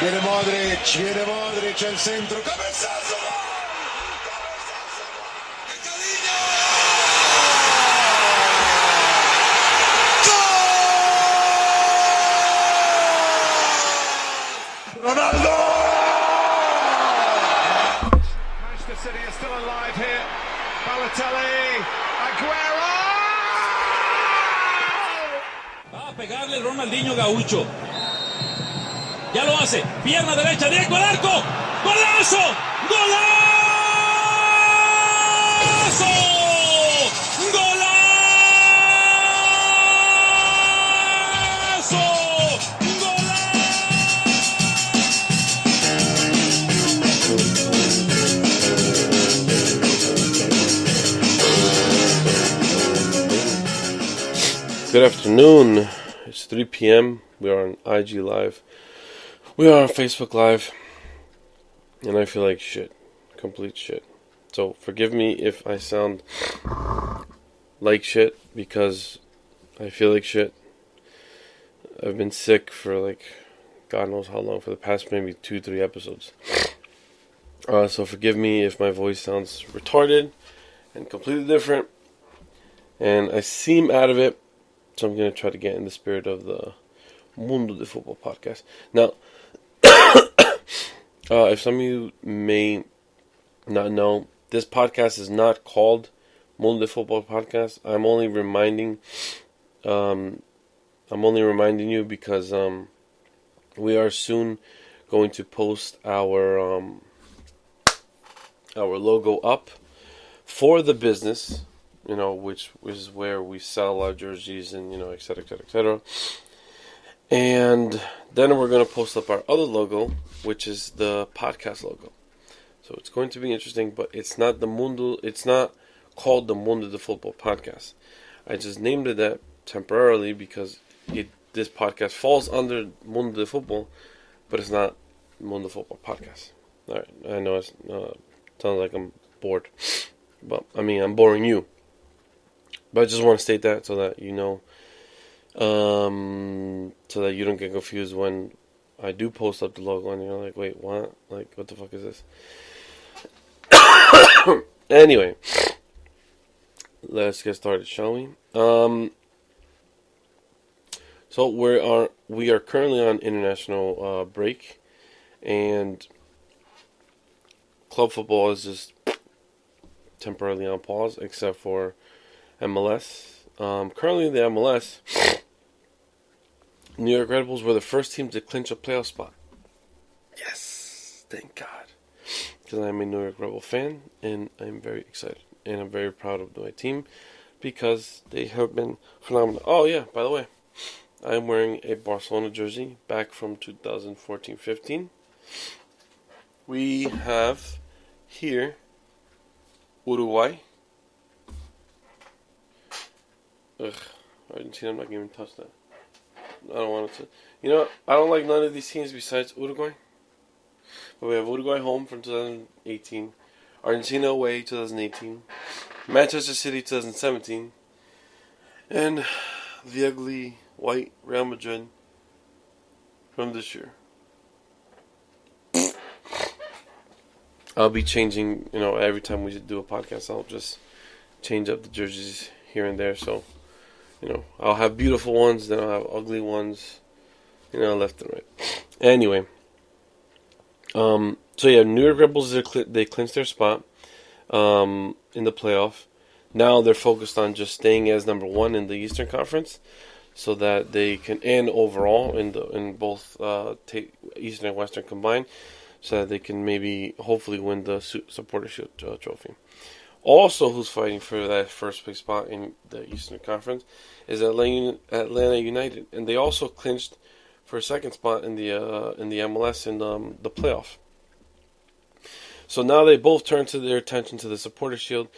Viene Modric al centro, cabezazo. Ronaldo! Manchester City are still alive here. Balotelli, Aguero! Va a pegarle el Ronaldinho Gaucho. Ya lo hace. Pierna derecha, directo al arco. ¡Golazo! ¡Golazo! ¡Golazo! Good afternoon. It's 3 p.m. We are on IG Live. We are on Facebook Live. And I feel like shit. Complete shit. So forgive me if I sound like shit because I feel like shit. I've been sick for like God knows how long, for the past maybe 2-3 episodes. So forgive me if my voice sounds retarded and completely different. And I seem out of it. So I'm going to try to get in the spirit of the Mundo de Futbol podcast. Now, if some of you may not know, this podcast is not called Mundo de Futbol podcast. I'm only reminding you because we are soon going to post our logo up for the business. You know, which is where we sell our jerseys and, you know, et cetera, et cetera, et cetera. And then we're going to post up our other logo, which is the podcast logo. So it's going to be interesting, but it's not called the Mundo de Futbol podcast. I just named it that temporarily because this podcast falls under Mundo de Futbol, but it's not Mundo de Futbol podcast. All right, I know it sounds like I'm bored, but I mean, I'm boring you. But I just want to state that so that you know, so that you don't get confused when I do post up the logo and you're like, wait, what? Like, what the fuck is this? Anyway, let's get started, shall we? So we are currently on international break, and club football is just temporarily on pause, except for MLS. Currently in the MLS, New York Red Bulls were the first team to clinch a playoff spot. Yes, thank God. Because I'm a New York Red Bull fan, and I'm very excited. And I'm very proud of my team, because they have been phenomenal. Oh yeah, by the way, I'm wearing a Barcelona jersey back from 2014-15. We have here Uruguay. Ugh, Argentina, I'm not going to even touch that. I don't want it to. You know what? I don't like none of these teams besides Uruguay. But we have Uruguay home from 2018. Argentina away 2018. Manchester City 2017. And the ugly white Real Madrid from this year. I'll be changing, you know, every time we do a podcast, I'll just change up the jerseys here and there, so, you know, I'll have beautiful ones, then I'll have ugly ones, you know, left and right. Anyway, so yeah, New York Red Bulls, they clinched their spot in the playoff. Now they're focused on just staying as number one in the Eastern Conference, so that they can, and overall in both Eastern and Western combined, so that they can maybe hopefully win the Supporter Shield trophy. Also, who's fighting for that first place spot in the Eastern Conference is Atlanta United, and they also clinched for a second spot in the MLS in the playoff. So now they both turn their attention to the Supporter Shield.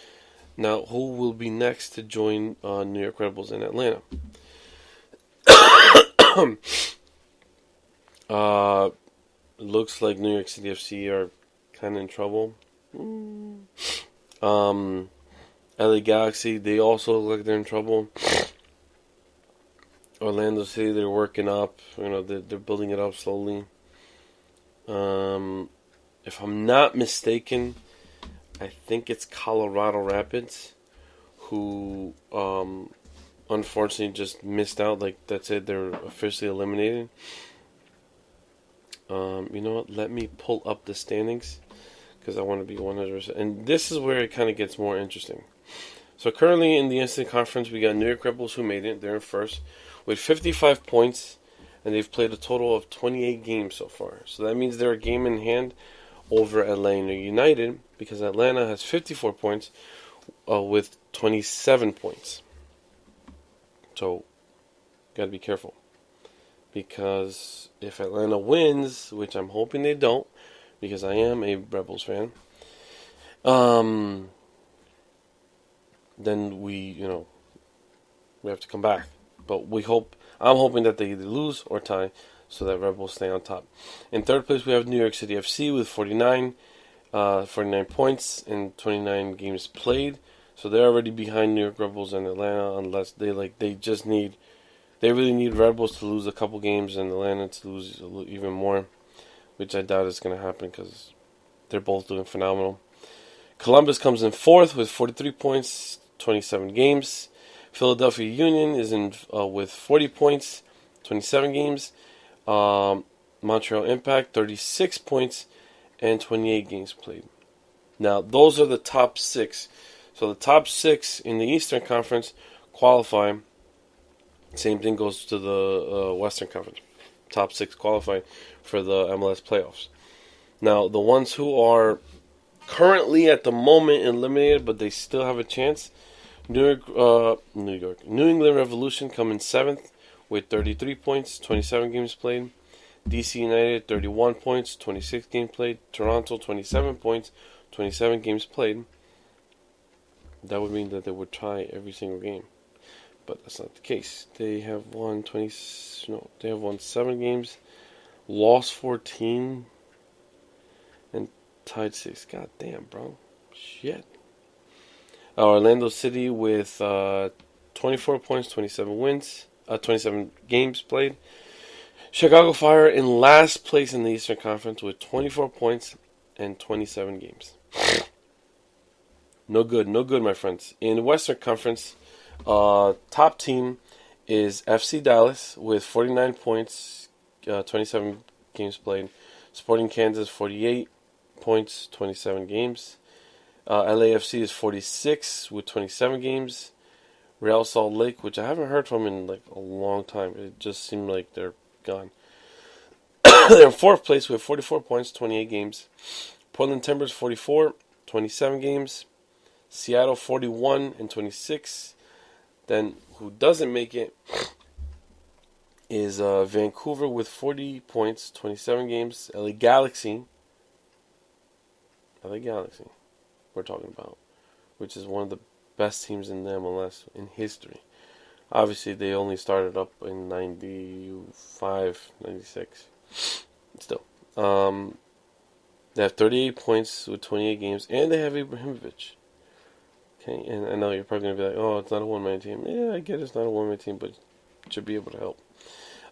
Now, who will be next to join New York Red Bulls in Atlanta? Looks like New York City FC are kind of in trouble. LA Galaxy, they also look like they're in trouble. Orlando City, they're working up. You know, they're building it up slowly. If I'm not mistaken, I think it's Colorado Rapids who unfortunately just missed out. Like, that's it, they're officially eliminated. You know what? Let me pull up the standings because I want to be 100%. And this is where it kind of gets more interesting. So currently in the Eastern Conference, we got New York Red Bulls who made it. They're in first with 55 points, and they've played a total of 28 games so far. So that means they're a game in hand over Atlanta United because Atlanta has 54 points with 27 points. So, gotta be careful. Because if Atlanta wins, which I'm hoping they don't, because I am a Rebels fan, then we have to come back. But I'm hoping that they either lose or tie, so that Rebels stay on top. In third place, we have New York City FC with 49 points in 29 games played. So they're already behind New York Rebels and Atlanta, unless they really need Red Bulls to lose a couple games and Atlanta to lose even more, which I doubt is going to happen because they're both doing phenomenal. Columbus comes in fourth with 43 points, 27 games. Philadelphia Union is in with 40 points, 27 games. Montreal Impact, 36 points and 28 games played. Now, those are the top six. So the top six in the Eastern Conference qualify. Same thing goes to the Western Conference. Top six qualify for the MLS playoffs. Now, the ones who are currently at the moment eliminated, but they still have a chance, New England Revolution come in seventh with 33 points, 27 games played. DC United, 31 points, 26 games played. Toronto, 27 points, 27 games played. That would mean that they would tie every single game, but that's not the case. They have won 7 games, lost 14, and tied 6. God damn, bro. Shit. Orlando City with 24 points, 27 games played. Chicago Fire in last place in the Eastern Conference with 24 points and 27 games. No good, my friends. In the Western Conference, top team is FC Dallas with 49 points, 27 games played. Sporting Kansas, 48 points, 27 games. LAFC is 46 with 27 games. Real Salt Lake, which I haven't heard from in like a long time. It just seemed like they're gone. They're in fourth place with 44 points, 28 games. Portland Timbers, 44, 27 games. Seattle 41 and 26. Then who doesn't make it is Vancouver with 40 points, 27 games. LA Galaxy we're talking about, which is one of the best teams in the MLS in history. Obviously, they only started up in 95, 96. Still. They have 38 points with 28 games, and they have Ibrahimovic. Okay, and I know you're probably going to be like, oh, it's not a one-man team. Yeah, I get it's not a one-man team, but it should be able to help.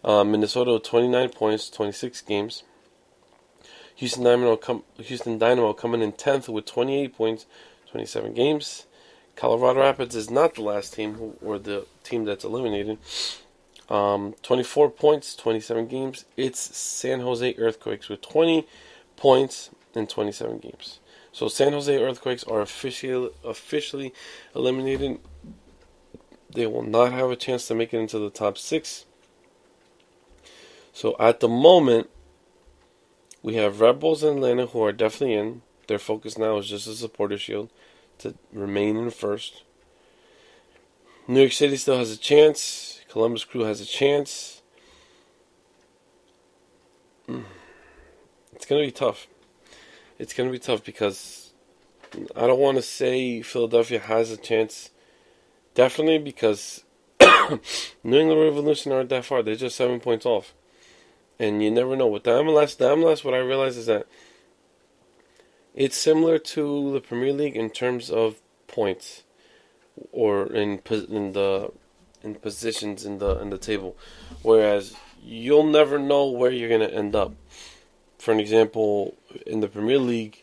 Minnesota, 29 points, 26 games. Houston Dynamo coming in 10th with 28 points, 27 games. Colorado Rapids is not the last team, or the team that's eliminated. 24 points, 27 games. It's San Jose Earthquakes with 20 points in 27 games. So San Jose Earthquakes are officially eliminated. They will not have a chance to make it into the top 6. So at the moment, we have Red Bulls and Atlanta who are definitely in. Their focus now is just a supporter shield to remain in first. New York City still has a chance. Columbus Crew has a chance. It's going to be tough. It's going to be tough because I don't want to say Philadelphia has a chance. Definitely because New England Revolution aren't that far. They're just 7 points off. And you never know. With the MLS, what I realize is that it's similar to the Premier League in terms of points, or in positions in the table. Whereas you'll never know where you're gonna end up. for an example, in the Premier League,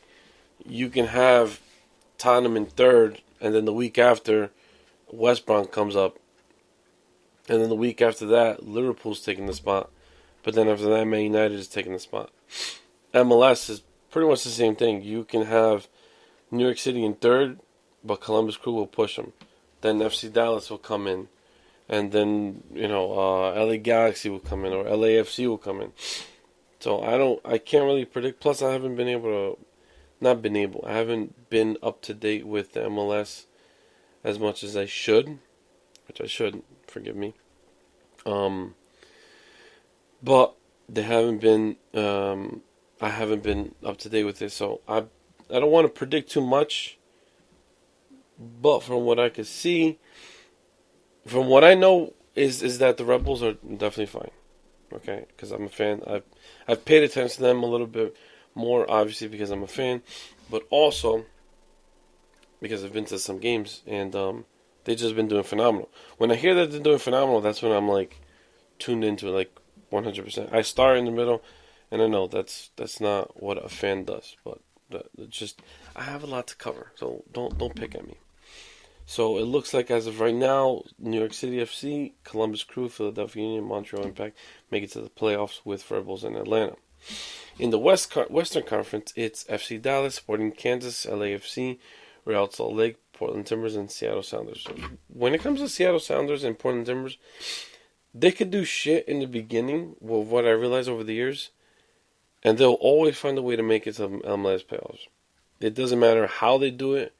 you can have Tottenham in third, and then the week after, West Brom comes up, and then the week after that, Liverpool's taking the spot, but then after that, Man United is taking the spot. MLS is pretty much the same thing. You can have New York City in third, but Columbus Crew will push them. Then FC Dallas will come in, and then LA Galaxy will come in, or LAFC will come in. So I can't really predict. Plus, I haven't been up to date with the MLS as much as I should, which I shouldn't. Forgive me. But they haven't been. I haven't been up to date with it, so I don't want to predict too much. But from what I can see, from what I know, is that the Rebels are definitely fine. Okay, because I'm a fan. I've paid attention to them a little bit more, obviously, because I'm a fan, but also because I've been to some games, and they've just been doing phenomenal. When I hear that they're doing phenomenal, that's when I'm like tuned into it, like 100%. I start in the middle, and I know that's not what a fan does, but just I have a lot to cover, so don't pick at me. So it looks like as of right now, New York City FC, Columbus Crew, Philadelphia Union, Montreal Impact make it to the playoffs with Rebels in Atlanta. In the Western Conference, it's FC Dallas, Sporting Kansas, LAFC, Real Salt Lake, Portland Timbers, and Seattle Sounders. So when it comes to Seattle Sounders and Portland Timbers, they could do shit in the beginning, with what I realized over the years, and they'll always find a way to make it to MLS playoffs. It doesn't matter how they do it,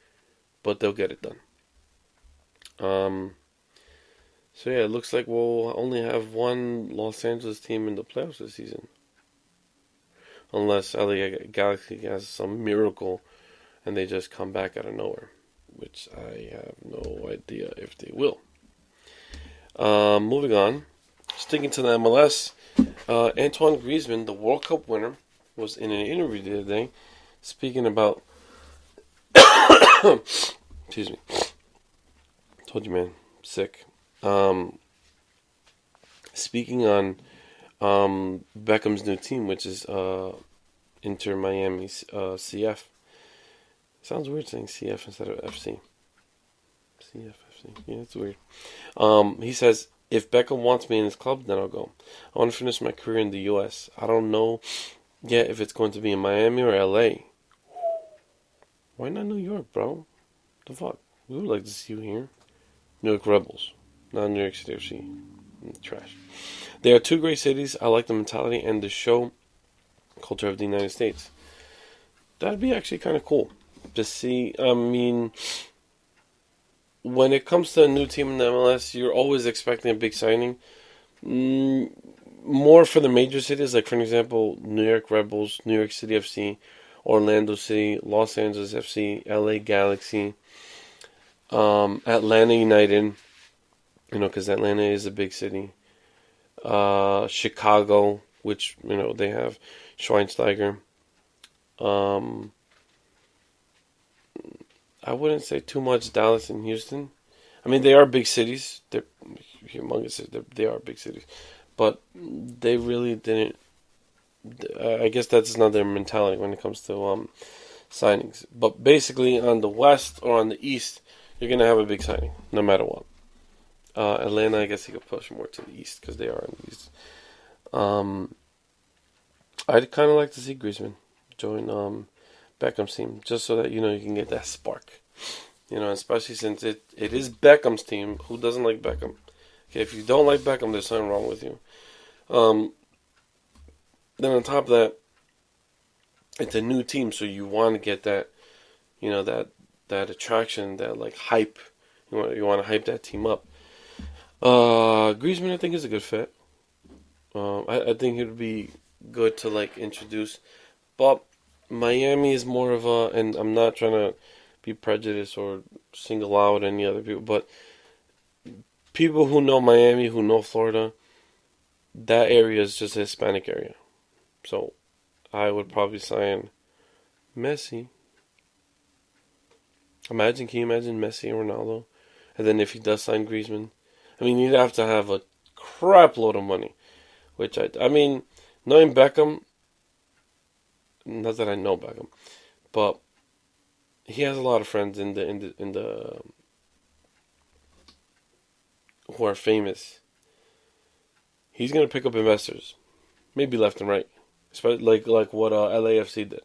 but they'll get it done. So yeah, it looks like we'll only have one Los Angeles team in the playoffs this season. Unless LA Galaxy has some miracle and they just come back out of nowhere. Which I have no idea if they will. Moving on. Sticking to the MLS. Antoine Griezmann, the World Cup winner, was in an interview the other day speaking about... Excuse me. Told you, man. Sick. Speaking on Beckham's new team, which is Inter Miami CF. Sounds weird saying CF instead of FC. CF, FC. Yeah, it's weird. He says, if Beckham wants me in his club, then I'll go. I want to finish my career in the U.S. I don't know yet if it's going to be in Miami or L.A. Why not New York, bro? The fuck? We would like to see you here. New York Rebels, not New York City FC. Trash. They are two great cities. I like the mentality and the show culture of the United States. That'd be actually kind of cool to see. I mean, when it comes to a new team in the MLS, you're always expecting a big signing. More for the major cities, like for example, New York Rebels, New York City FC, Orlando City, Los Angeles FC, LA Galaxy, Atlanta United, because Atlanta is a big city. Chicago, which, they have Schweinsteiger. I wouldn't say too much Dallas and Houston. I mean, they are big cities. They're humongous. They are big cities. But they really didn't... I guess that's not their mentality when it comes to signings. But basically, on the West or on the East, you're going to have a big signing, no matter what. Atlanta, I guess you could push more to the East because they are in the East. I'd kind of like to see Griezmann join Beckham's team, just so that, you can get that spark. Especially since it is Beckham's team. Who doesn't like Beckham? Okay, if you don't like Beckham, there's something wrong with you. Then on top of that, it's a new team, so you want to get that, that attraction, that like hype. You want to hype that team up. Griezmann, I think, is a good fit. I think it would be good to like introduce, but Miami is more of a, and I'm not trying to be prejudiced or single out any other people, but people who know Miami, who know Florida, that area is just a Hispanic area. So I would probably sign Messi. Can you imagine Messi and Ronaldo? And then if he does sign Griezmann, I mean, you'd have to have a crap load of money. Which, I mean, knowing Beckham, Not that I know about him, but he has a lot of friends in the who are famous. He's gonna pick up investors, maybe left and right, especially like what LAFC did.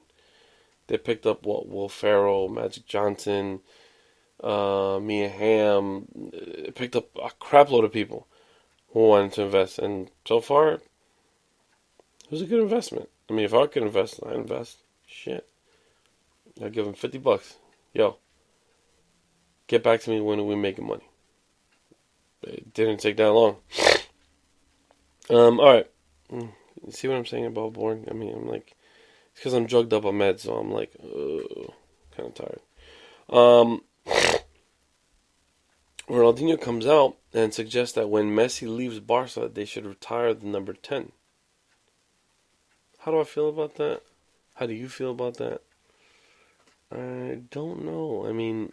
They picked up what Will Ferrell, Magic Johnson, Mia Hamm. Picked up a crap load of people who wanted to invest, and so far, it was a good investment. I mean, if I could invest, I'd invest. Shit, I'd give him $50. Yo, get back to me when we're making money. It didn't take that long. All right. You see what I'm saying about boring? I mean, I'm like, it's because I'm drugged up on meds, so I'm like, kind of tired. Ronaldinho comes out and suggests that when Messi leaves Barca, they should retire the number 10. How do I feel about that? How do you feel about that? I don't know. I mean,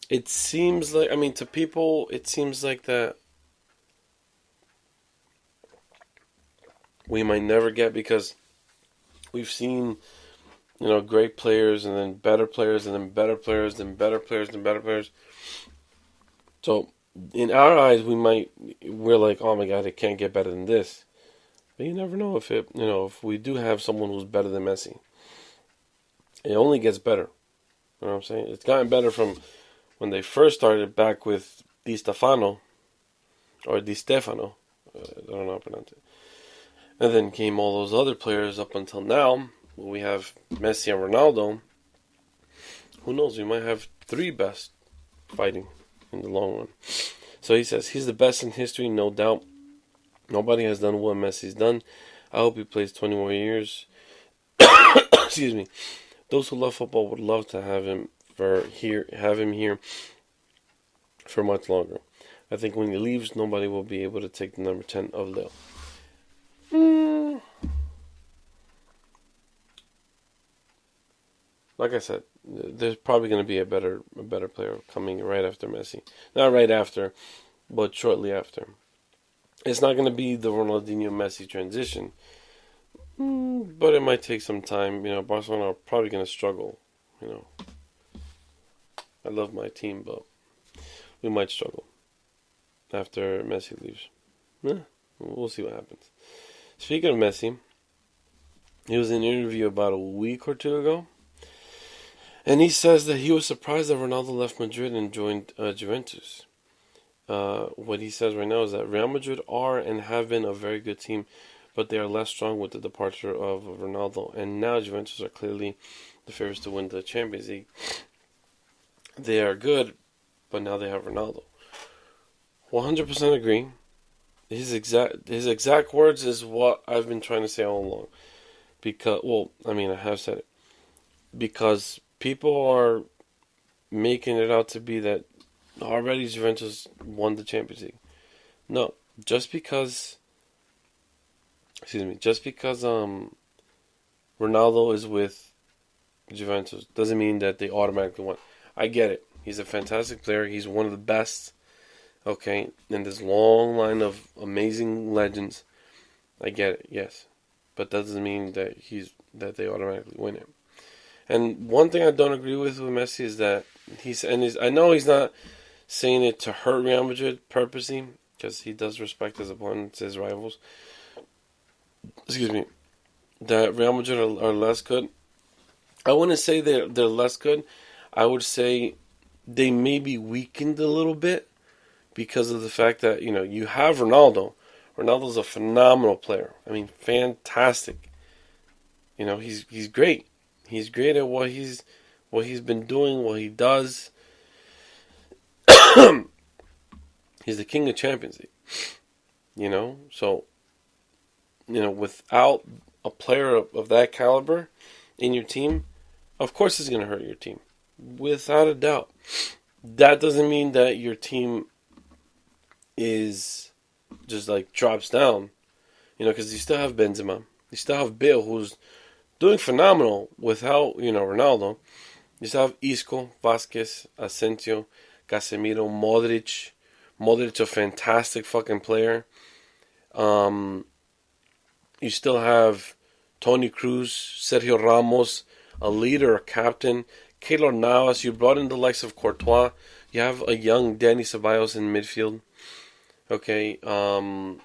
it seems like, to people, it seems like that we might never get, because we've seen, great players and then better players and then better players and better players and better players. So, in our eyes, we're like, oh my God, it can't get better than this. But you never know if we do have someone who's better than Messi. It only gets better. You know what I'm saying? It's gotten better from when they first started back with Di Stefano. I don't know how to pronounce it. And then came all those other players up until now. We have Messi and Ronaldo. Who knows? We might have 3 best fighting in the long run. So he says he's the best in history, no doubt. Nobody has done what Messi's done. I hope he plays 20 more years. Excuse me. Those who love football would love to have him here for much longer. I think when he leaves, nobody will be able to take the number 10 of Leo. Like I said, there's probably going to be a better player coming right after Messi. Not right after, but shortly after. It's not going to be the Ronaldinho-Messi transition, but it might take some time. Barcelona are probably going to struggle. I love my team, but we might struggle after Messi leaves. We'll see what happens. Speaking of Messi, he was in an interview about a week or 2 ago, and he says that he was surprised that Ronaldo left Madrid and joined Juventus. What he says right now is that Real Madrid are and have been a very good team, but they are less strong with the departure of Ronaldo. And now Juventus are clearly the favorites to win the Champions League. They are good, but now they have Ronaldo. 100% agree. His exact words is what I've been trying to say all along. I have said it. Because people are making it out to be that already Juventus won the Champions League. No, just because Ronaldo is with Juventus doesn't mean that they automatically won. I get it. He's a fantastic player. He's one of the best. Okay, in this long line of amazing legends. I get it, yes. But that doesn't mean that they automatically win it. And one thing I don't agree with Messi is that I know he's not saying it to hurt Real Madrid purposely, because he does respect his opponents, his rivals. Excuse me. That Real Madrid are less good. I wouldn't say they're less good. I would say they may be weakened a little bit because of the fact that, you have Ronaldo. Ronaldo's a phenomenal player. Fantastic. He's great. He's great at what he's been doing, what he does. He's the king of Champions League. So, without a player of that caliber in your team, of course it's going to hurt your team. Without a doubt. That doesn't mean that your team is just drops down. Because you still have Benzema. You still have Bale, who's doing phenomenal without, Ronaldo. You still have Isco, Vasquez, Asensio, Casemiro, Modric. Modric, a fantastic fucking player. You still have Tony Cruz, Sergio Ramos, a leader, a captain. Keylor Navas, you brought in the likes of Courtois. You have a young Danny Ceballos in midfield. Okay, Dani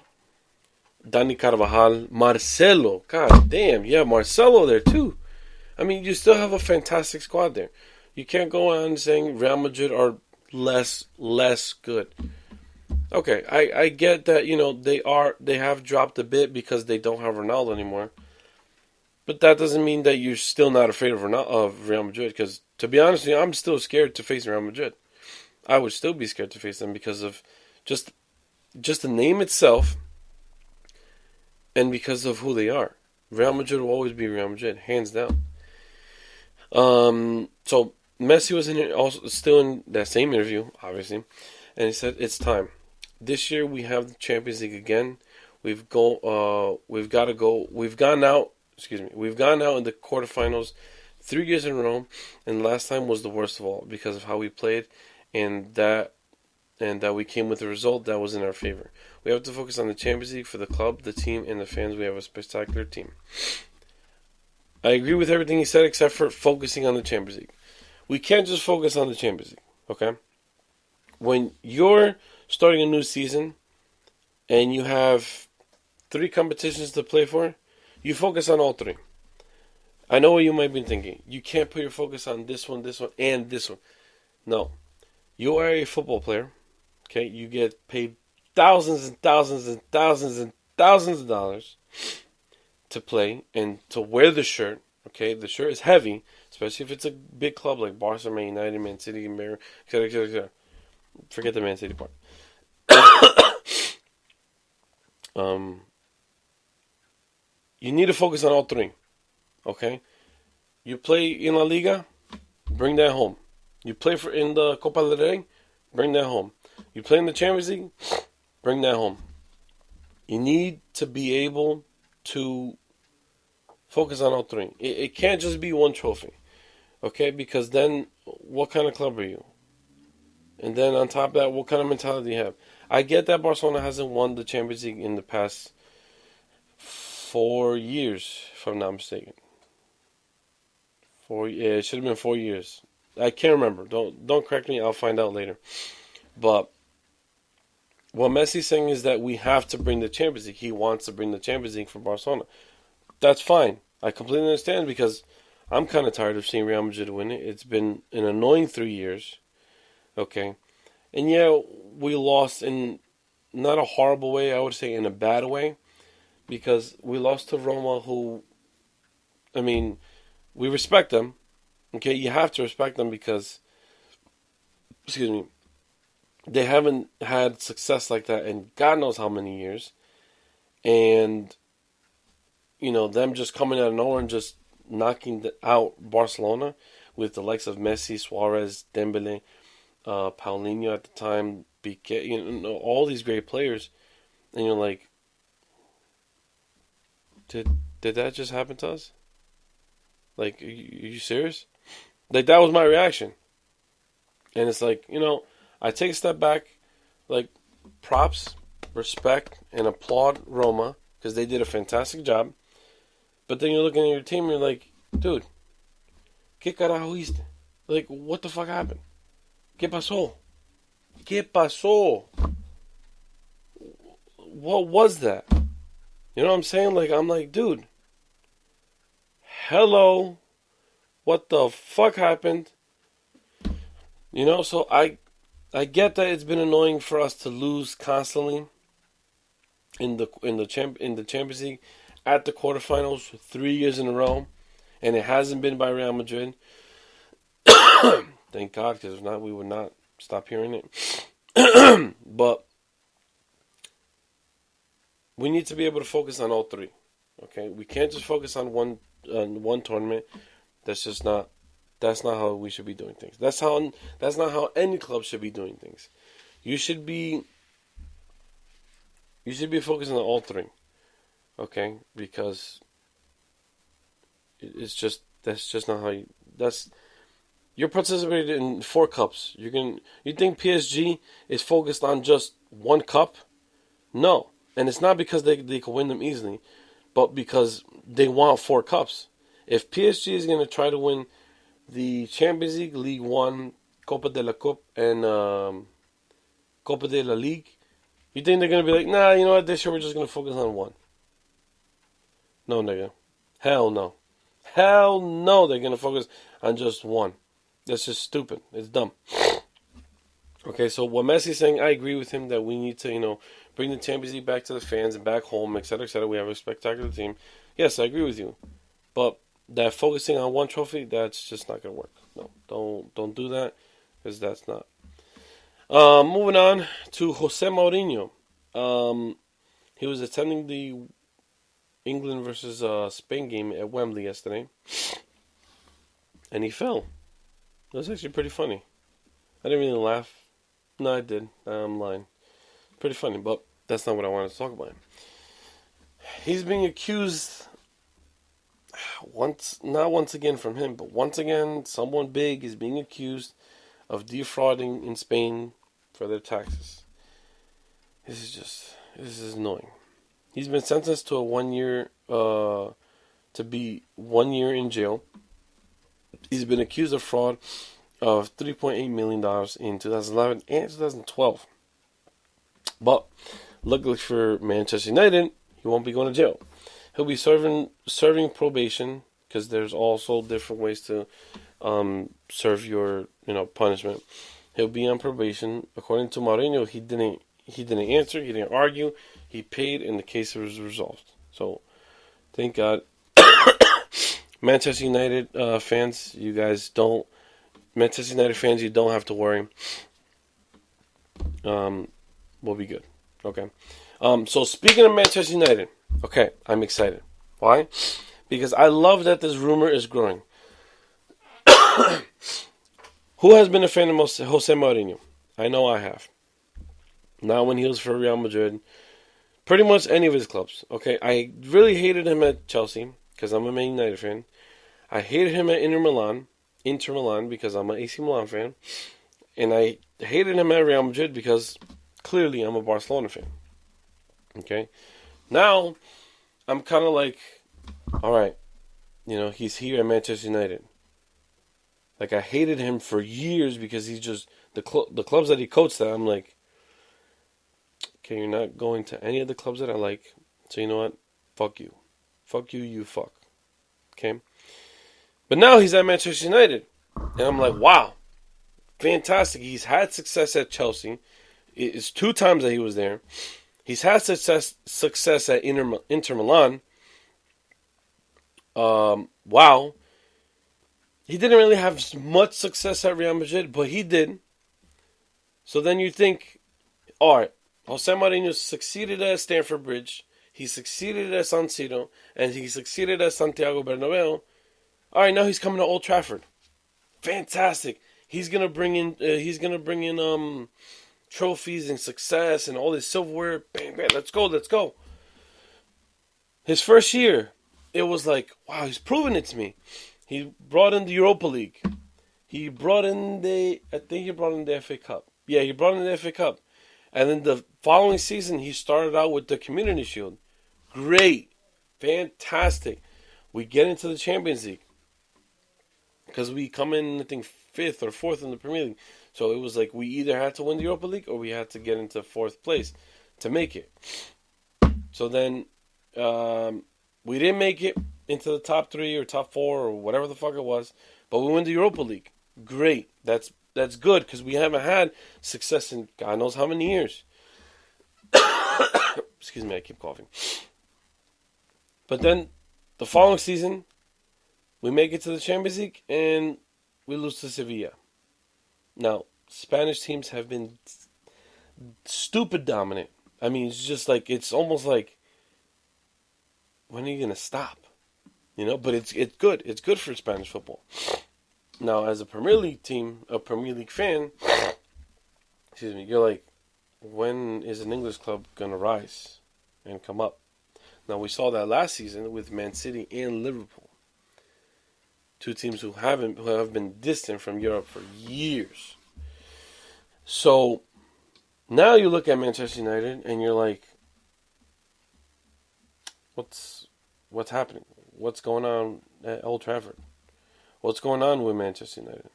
Carvajal, Marcelo. God damn, yeah, Marcelo there too. I mean, you still have a fantastic squad there. You can't go on saying Real Madrid are less good. Okay, I get that, they have dropped a bit because they don't have Ronaldo anymore. But that doesn't mean that you're still not afraid of Real Madrid. Because to be honest with you, I'm still scared to face Real Madrid. I would still be scared to face them because of just the name itself, and because of who they are. Real Madrid will always be Real Madrid, hands down. So Messi was in it, also still in that same interview, obviously, and he said it's time. This year we have the Champions League again. We've gone out in the quarterfinals 3 years in a row, and last time was the worst of all because of how we played, and that we came with a result that was in our favor. We have to focus on the Champions League for the club, the team, and the fans. We have a spectacular team. I agree with everything he said except for focusing on the Champions League. We can't just focus on the Champions League, okay? When you're starting a new season and you have 3 competitions to play for, you focus on all 3. I know what you might be thinking. You can't put your focus on this one, and this one. No. You are a football player, okay? You get paid thousands and thousands and thousands and thousands of dollars to play and to wear the shirt, okay? The shirt is heavy, especially if it's a big club like Barcelona, United, Man City, etc., etc. Forget the Man City part. You need to focus on all 3, okay? You play in La Liga, bring that home. You play in the Copa del Rey, bring that home. You play in the Champions League, bring that home. You need to be able to focus on all 3. It can't just be one trophy, okay? Because then, what kind of club are you? And then on top of that, what kind of mentality do you have? I get that Barcelona hasn't won the Champions League in the past 4 years, if I'm not mistaken. It should have been 4 years. I can't remember. Don't correct me. I'll find out later. But what Messi's saying is that we have to bring the Champions League. He wants to bring the Champions League for Barcelona. That's fine. I completely understand because I'm kind of tired of seeing Real Madrid win it. It's been an annoying 3 years. Okay. And yeah, we lost in not a horrible way. I would say in a bad way. Because we lost to Roma, who, I mean, we respect them. Okay, you have to respect them because, they haven't had success like that in God knows how many years. And, them just coming out of nowhere and just knocking out Barcelona with the likes of Messi, Suarez, Dembele, Paulinho at the time, Piqué, all these great players. And you're like, did that just happen to us? Like, are you serious? Like, that was my reaction. And it's like, I take a step back, like, props, respect, and applaud Roma, because they did a fantastic job. But then you're looking at your team and you're like, dude, ¿qué carajo hiciste? Like, what the fuck happened? ¿Qué pasó? ¿Qué pasó? What was that? You know what I'm saying? Like, I'm like, dude, hello, what the fuck happened? So I get that it's been annoying for us to lose constantly in the Champions League at the quarterfinals 3 years in a row, and it hasn't been by Real Madrid. Thank God, because if not, we would not stop hearing it. But we need to be able to focus on all 3. Okay, we can't just focus on one tournament. That's not how we should be doing things. That's not how any club should be doing things. You should be focusing on all 3. Okay, because that's just not how you're participating in 4 cups. You think PSG is focused on just one cup? No. And it's not because they can win them easily. but because they want 4 cups. If PSG is going to try to win the Champions League, League 1, Copa de la Coupe, and Copa de la Ligue, you think they're going to be like, nah, you know what, this year we're just going to focus on 1? No, nigga. Hell no. Hell no, they're going to focus on just 1. That's just stupid. It's dumb. Okay, so what Messi's saying, I agree with him that we need to, bring the Champions League back to the fans and back home, etc., etc. We have a spectacular team. Yes, I agree with you. But that focusing on 1 trophy, that's just not going to work. No, don't do that, because that's not. Moving on to Jose Mourinho. He was attending the England versus Spain game at Wembley yesterday, and he fell. It was actually pretty funny. I didn't really laugh. No, I did. I'm lying. Pretty funny, but that's not what I wanted to talk about. He's being accused, not once again from him, but once again, someone big is being accused of defrauding in Spain for their taxes. This is annoying. He's been sentenced to a 1 year, to be 1 year in jail. He's been accused of fraud of $3.8 million in 2011 and 2012. But luckily for Manchester United, he won't be going to jail. He'll be serving probation, because there's also different ways to serve your punishment. He'll be on probation. According to Mourinho, he didn't answer, he didn't argue, he paid, and the case was resolved. So thank God. Manchester United fans, you don't have to worry. We'll be good. Okay. So speaking of Manchester United, okay, I'm excited. Why? Because I love that this rumor is growing. Who has been a fan of Jose Mourinho? I know I have. Not when he was for Real Madrid. Pretty much any of his clubs. Okay, I really hated him at Chelsea because I'm a Man United fan. I hated him at Inter Milan because I'm an AC Milan fan. And I hated him at Real Madrid because clearly I'm a Barcelona fan. Okay? Now, I'm kind of like, alright, he's here at Manchester United. Like, I hated him for years because he's just, the clubs that he coached at, I'm like, okay, you're not going to any of the clubs that I like, so you know what? Fuck you. Fuck you, you fuck. Okay? But now he's at Manchester United. And I'm like, wow. Fantastic. He's had success at Chelsea. It's 2 times that he was there. He's had success at Inter Milan. Wow. He didn't really have much success at Real Madrid, but he did. So then you think, all right, Jose Mourinho succeeded at Stamford Bridge, he succeeded at San Siro, and he succeeded at Santiago Bernabeu. All right, now he's coming to Old Trafford. Fantastic. He's gonna bring in trophies and success and all this silverware. Bang, bang, let's go. His first year, it was like, wow, he's proving it to me. He brought in the Europa League. He brought in the FA Cup. Yeah, he brought in the FA Cup. And then the following season, he started out with the Community Shield. Great. Fantastic. We get into the Champions League. Because we come in, I think, 5th or 4th in the Premier League. So it was like we either had to win the Europa League or we had to get into 4th place to make it. So then we didn't make it into the top 3 or top 4 or whatever the fuck it was. But we win the Europa League. Great. That's good because we haven't had success in God knows how many years. Excuse me, I keep coughing. But then the following season, we make it to the Champions League and we lose to Sevilla. Now, Spanish teams have been stupid dominant. I mean, it's just like, it's almost like, when are you going to stop? But it's good. It's good for Spanish football. Now, as a Premier League team, a Premier League fan, excuse me, you're like, when is an English club going to rise and come up? Now, we saw that last season with Man City and Liverpool. 2 teams who have been distant from Europe for years. So, now you look at Manchester United and you're like, what's What's happening? What's going on at Old Trafford? What's going on with Manchester United?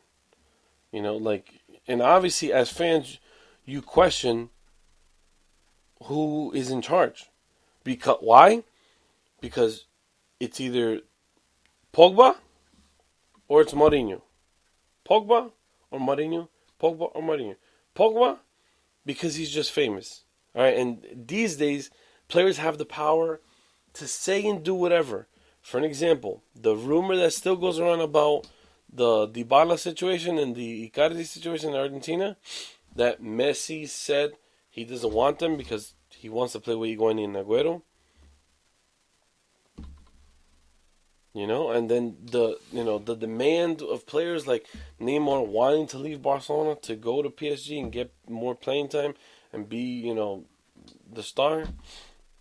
You know, like, and obviously as fans, you question who is in charge. Because why? Because it's either Pogba or it's Mourinho. Pogba or Mourinho. Pogba or Mourinho. Pogba because he's just famous. All right, and these days players have the power to say and do whatever. For an example, the rumor that still goes around about the Dybala situation and the Icardi situation in Argentina, that Messi said he doesn't want them because he wants to play with Higuaín and Agüero. You know, and then the demand of players like Neymar wanting to leave Barcelona to go to PSG and get more playing time and be, you know, the star.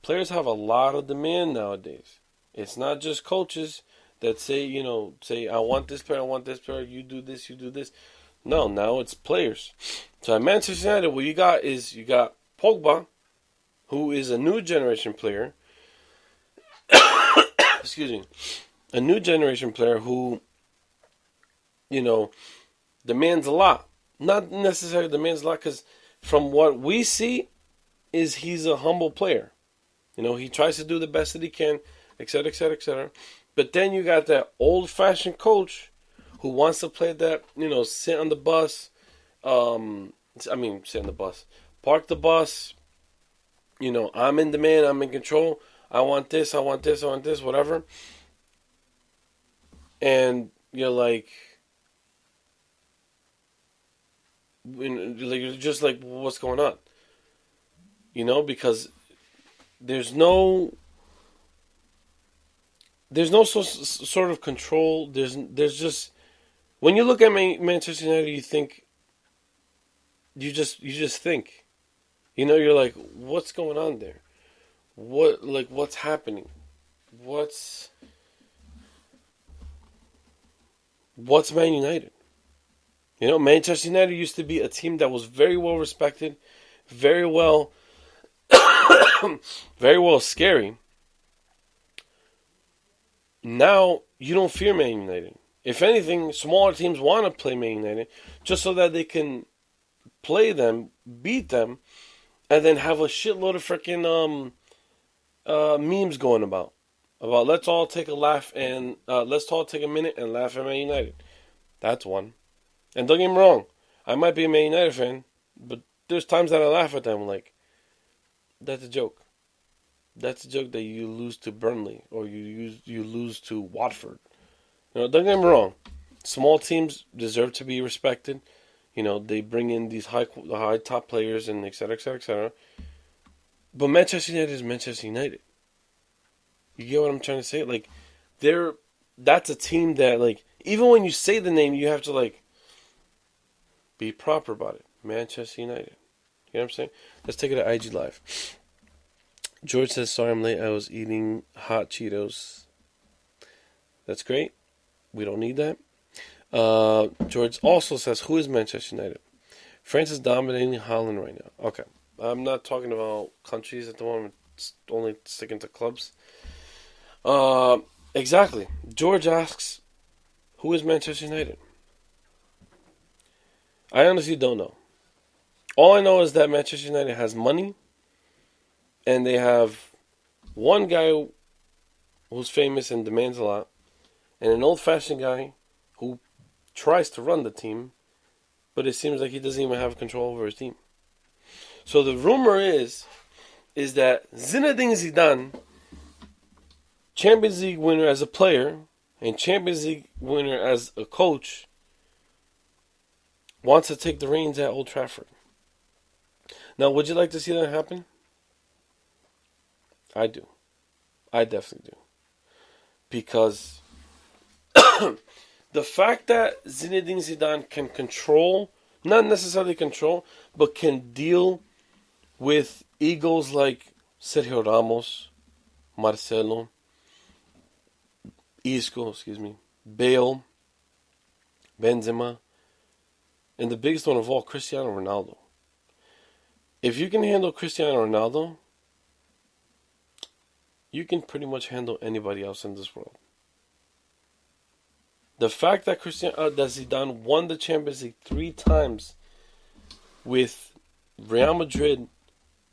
Players have a lot of demand nowadays. It's not just coaches that say, I want this player, you do this. No, now it's players. So at Manchester United, what you got is you got Pogba, who is a new generation player. Excuse me. A new generation player who, demands a lot. Not necessarily demands a lot because from what we see is he's a humble player. He tries to do the best that he can, etc., etc., etc. But then you got that old-fashioned coach who wants to play that, sit on the bus. Sit on the bus. Park the bus. I'm in demand, I'm in control. I want this, whatever. And you're like, you're just like, what's going on? Because there's no sort of control. There's just, when you look at Manchester United, you think, you just think, you're like, what's going on there? What's happening? What's Man United? Manchester United used to be a team that was very well respected, very well scary. Now you don't fear Man United. If anything, smaller teams want to play Man United just so that they can play them, beat them, and then have a shitload of freaking memes going about let's all take a laugh and let's all take a minute and laugh at Man United. That's one. And don't get me wrong, I might be a Man United fan, but there's times that I laugh at them like, that's a joke. That's a joke that you lose to Burnley or you lose to Watford. Don't get me wrong, small teams deserve to be respected. They bring in these high top players and etc., etc., etc. But Manchester United is Manchester United. You get what I'm trying to say? Like, that's a team that, like, even when you say the name, you have to, like, be proper about it. Manchester United. You know what I'm saying? Let's take it to IG Live. George says, sorry I'm late. I was eating hot Cheetos. That's great. We don't need that. George also says, who is Manchester United? France is dominating Holland right now. Okay. I'm not talking about countries at the moment. It's only sticking to clubs. Exactly. George asks, who is Manchester United? I honestly don't know. All I know is that Manchester United has money, and they have one guy who's famous and demands a lot, and an old-fashioned guy who tries to run the team, but it seems like he doesn't even have control over his team. So the rumor is that Zinedine Zidane, Champions League winner as a player and Champions League winner as a coach, wants to take the reins at Old Trafford. Now, would you like to see that happen? I do. I definitely do. Because the fact that Zinedine Zidane can control, not necessarily control, but can deal with egos like Sergio Ramos, Marcelo, Isco, Bale, Benzema, and the biggest one of all, Cristiano Ronaldo. If you can handle Cristiano Ronaldo, you can pretty much handle anybody else in this world. The fact that that Zidane won the Champions League 3 times with Real Madrid,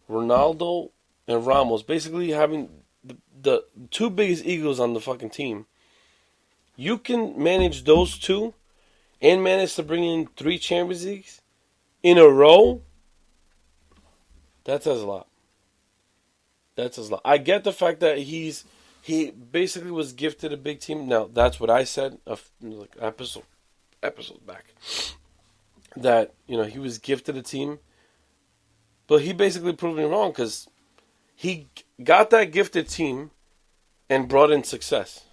Ronaldo, and Ramos basically having the 2 biggest egos on the fucking team. You can manage those 2 and manage to bring in 3 Champions Leagues in a row. That says a lot. That says a lot. I get the fact that he basically was gifted a big team. Now, that's what I said like episode back. That, he was gifted a team. But he basically proved me wrong because he got that gifted team and brought in success.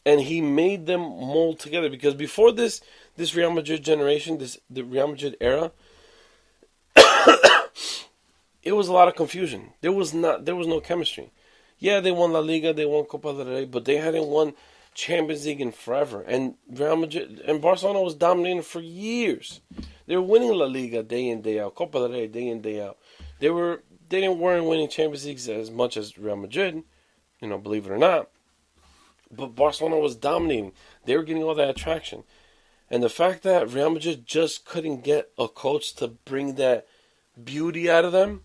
And he made them mold together. Because before this Real Madrid generation, the Real Madrid era, it was a lot of confusion. There was no chemistry. Yeah, they won La Liga, they won Copa del Rey, but they hadn't won Champions League in forever. And Real Madrid and Barcelona was dominating for years. They were winning La Liga day in, day out, Copa del Rey day in, day out. They weren't winning Champions Leagues as much as Real Madrid, believe it or not. But Barcelona was dominating. They were getting all that attraction. And the fact that Real Madrid just couldn't get a coach to bring that beauty out of them,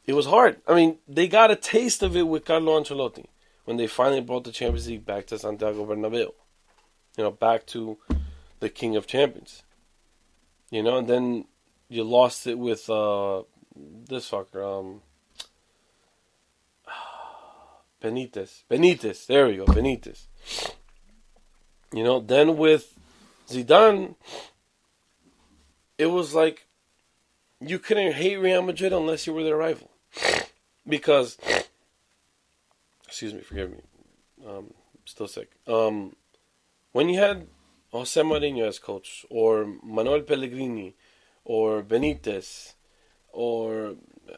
it was hard. I mean, they got a taste of it with Carlo Ancelotti when they finally brought the Champions League back to Santiago Bernabeu. Back to the King of Champions. And then you lost it with this fucker, Benitez. There we go, Benitez. Then with Zidane, it was like you couldn't hate Real Madrid unless you were their rival. Because, excuse me, forgive me, still sick. When you had Jose Mourinho as coach, or Manuel Pellegrini, or Benitez, or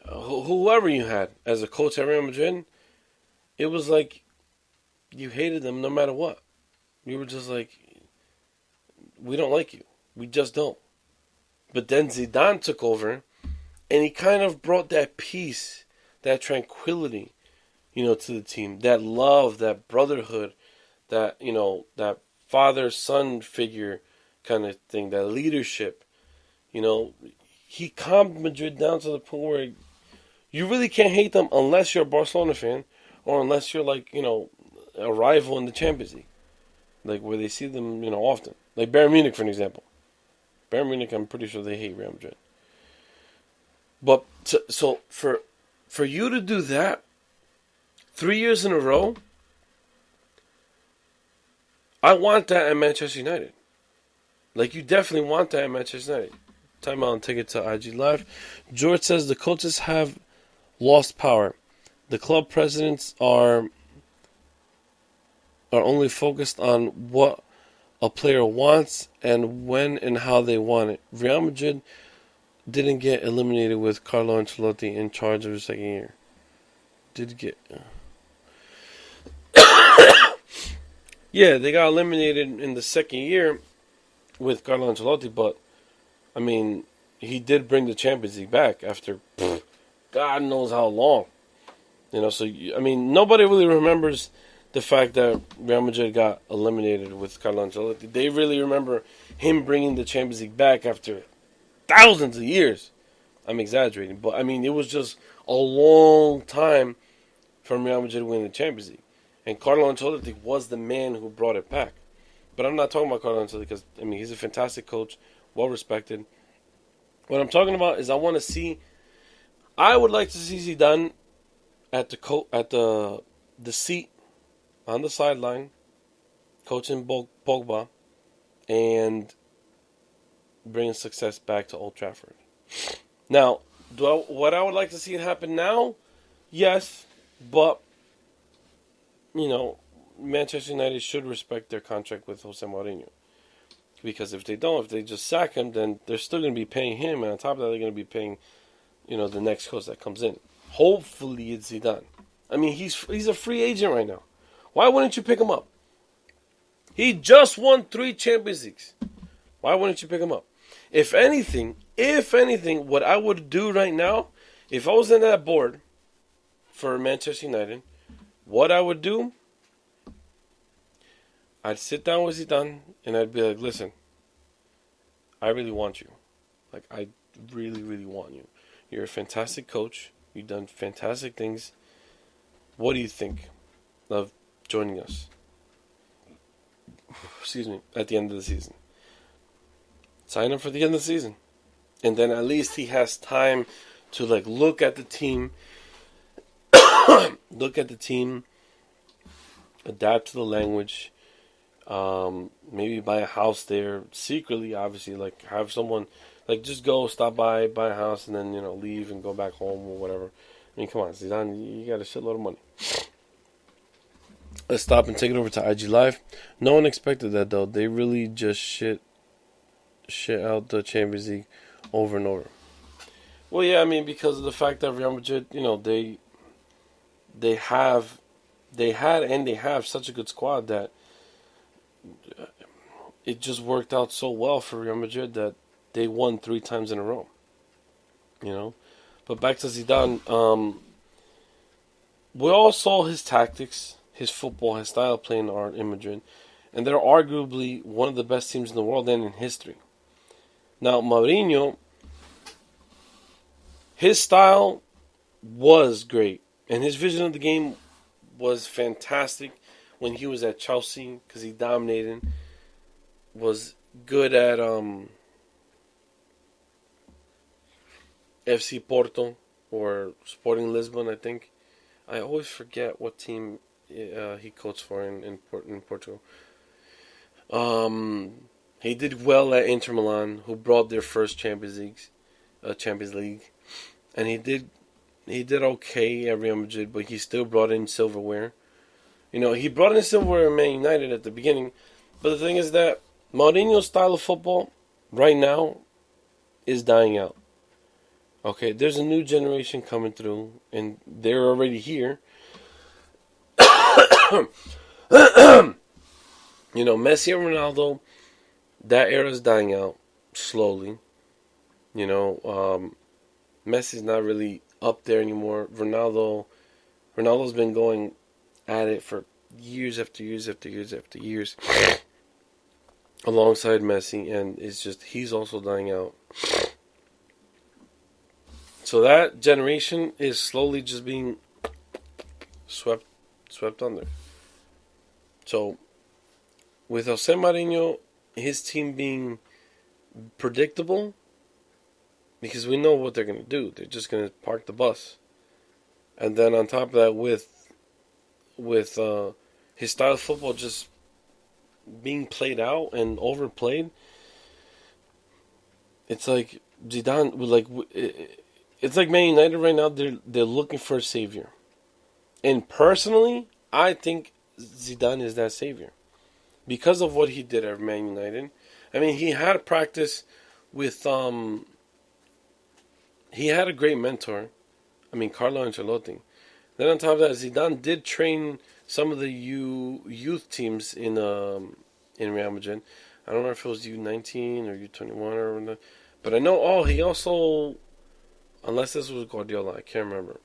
whoever you had as a coach at Real Madrid, it was like you hated them no matter what. You were just like, we don't like you. We just don't. But then Zidane took over, and he kind of brought that peace, that tranquility, to the team. That love, that brotherhood, that, that father-son figure kind of thing, that leadership. He calmed Madrid down to the point where you really can't hate them unless you're a Barcelona fan or unless you're like, a rival in the Champions League. Like where they see them, often. Like Bayern Munich, for an example. Bayern Munich, I'm pretty sure they hate Real Madrid. But so for you to do that 3 years in a row, I want that at Manchester United. Like you definitely want that at Manchester United. Time out and take it to IG Live. George says the coaches have lost power. The club presidents are only focused on what a player wants and when and how they want it. Real Madrid didn't get eliminated with Carlo Ancelotti in charge of the second year. Yeah, they got eliminated in the second year with Carlo Ancelotti, but I mean, he did bring the Champions League back after God knows how long. So I mean, nobody really remembers the fact that Real Madrid got eliminated with Carlo Ancelotti. They really remember him bringing the Champions League back after thousands of years. I'm exaggerating, but I mean, it was just a long time from Real Madrid winning the Champions League. And Carlo Ancelotti was the man who brought it back. But I'm not talking about Carlo Ancelotti because, I mean, he's a fantastic coach, well respected. What I'm talking about is I would like to see Zidane at the seat on the sideline, coaching Pogba, and bringing success back to Old Trafford. Now, what I would like to see it happen now? Yes, but Manchester United should respect their contract with Jose Mourinho. Because if they just sack him, then they're still going to be paying him, and on top of that, they're going to be paying, the next coach that comes in. Hopefully, it's Zidane. I mean, he's a free agent right now. Why wouldn't you pick him up? He just won 3 Champions Leagues. Why wouldn't you pick him up? If anything, what I would do right now, if I was in that board for Manchester United, what I would do, I'd sit down with Zidane and I'd be like, listen, I really want you. Like, I really, really want you. You're a fantastic coach. You've done fantastic things. What do you think of joining us? Excuse me, at the end of the season. Sign him for the end of the season. And then at least he has time to like look at the team, adapt to the language, maybe buy a house there secretly, obviously, like have someone like just go stop by, buy a house, and then leave and go back home or whatever. I mean, come on, Zidane, you got a shitload of money. Let's stop and take it over to IG Live. No one expected that though. They really just shit out the Champions League over and over. Well, yeah, I mean, because of the fact that Real Madrid, they had and they have such a good squad that it just worked out so well for Real Madrid that they won 3 times in a row. But back to Zidane, we all saw his tactics, his football, his style of playing in Madrid, and they're arguably one of the best teams in the world and in history. Now, Mourinho, his style was great, and his vision of the game was fantastic when he was at Chelsea because he dominated, was good at FC Porto or Sporting Lisbon, I think. I always forget what team he coached for in Portugal. He did well at Inter Milan, who brought their first Champions League, and he did okay at Real Madrid, but he still brought in silverware. He brought in silverware in Man United at the beginning, but the thing is that Mourinho's style of football right now is dying out. Okay, there's a new generation coming through, and they're already here. Messi and Ronaldo, that era is dying out slowly. Messi's not really up there anymore. Ronaldo's been going at it for years after years after years after years alongside Messi, and he's also dying out. So that generation is slowly just being swept under. So with Jose Mourinho, his team being predictable, because we know what they're going to do. They're just going to park the bus. And then on top of that, with his style of football just being played out and overplayed, it's like Zidane, it's like Man United right now. They're looking for a savior, and personally, I think Zidane is that savior because of what he did at Man United. I mean, he had practice with he had a great mentor. I mean, Carlo Ancelotti. Then on top of that, Zidane did train some of the youth teams in Real Madrid. I don't know if it was U19 or U21 or whatever, but I know he also, unless this was Guardiola, I can't remember.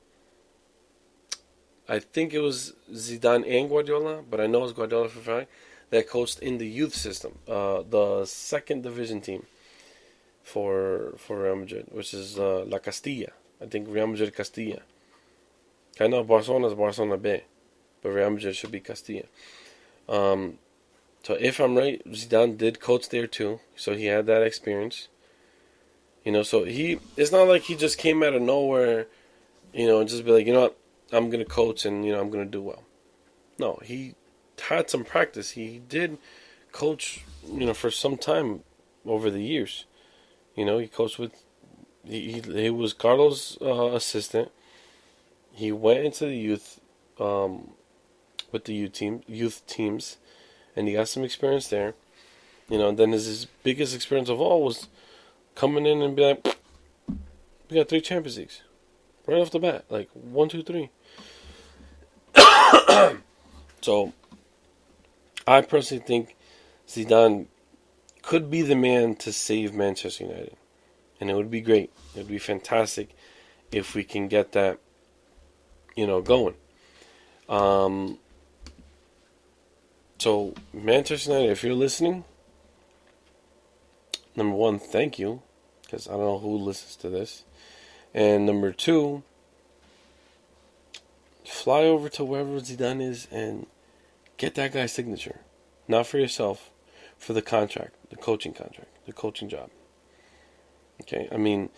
I think it was Zidane and Guardiola, but I know it's Guardiola for a fact, that coached in the youth system, the second division team for Real Madrid, which is La Castilla. I think Real Madrid Castilla. I know Barcelona is Barcelona B, but Real Madrid should be Castilla. So if I'm right, Zidane did coach there too, so he had that experience. So it's not like he just came out of nowhere, and just be like, what, I'm going to coach and, I'm going to do well. No, he had some practice. He did coach, for some time over the years. He coached with, he was Carlos' assistant. He went into the youth, with the youth teams, and he got some experience there. And then his biggest experience of all was coming in and be like, we got 3 Champions Leagues right off the bat, like 1, 2, 3. So, I personally think Zidane could be the man to save Manchester United, and it would be great. It would be fantastic if we can get that, going. So Manchester United, if you're listening, number one, thank you, because I don't know who listens to this, and number two, fly over to wherever Zidane is and get that guy's signature, not for yourself, for the contract, the coaching job. Okay, I mean,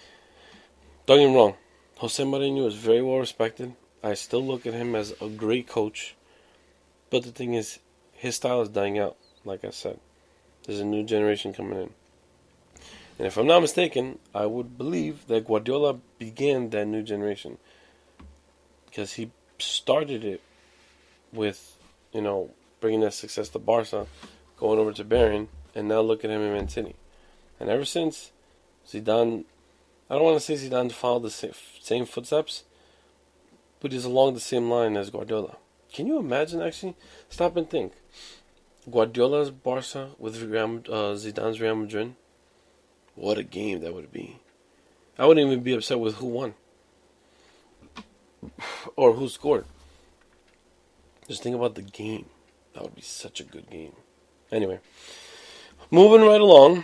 don't get me wrong, Jose Mourinho is very well respected. I still look at him as a great coach, but the thing is, his style is dying out. Like I said, there's a new generation coming in, and if I'm not mistaken, I would believe that Guardiola began that new generation because he started it with, bringing that success to Barca, going over to Bayern, and now look at him in Man City. And ever since, Zidane, I don't want to say Zidane followed the same footsteps, but he's along the same line as Guardiola. Can you imagine, actually? Stop and think. Guardiola's Barca with Zidane's Real Madrid. What a game that would be. I wouldn't even be upset with who won. Or who scored. Just think about the game. That would be such a good game. Anyway, moving right along.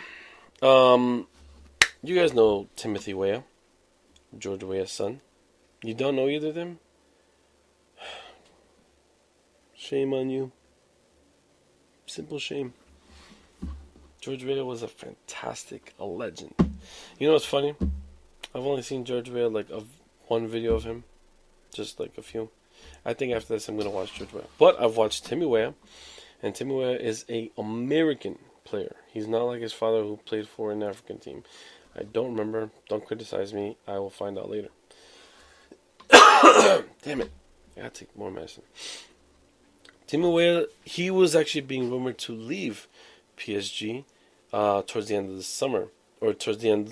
You guys know Timothy Weah, George Weah's son. You don't know either of them? Shame on you. Simple shame. George Weah was a legend. You know what's funny? I've only seen George Weah one video of him. Just like a few. I think after this I'm going to watch George Weah. But I've watched Timmy Weah. And Timmy Weah is an American player. He's not like his father who played for an African team. I don't remember. Don't criticize me. I will find out later. Damn it. I gotta take more medicine. Timmy Weah, he was actually being rumored to leave PSG towards the end of the summer. Or towards the end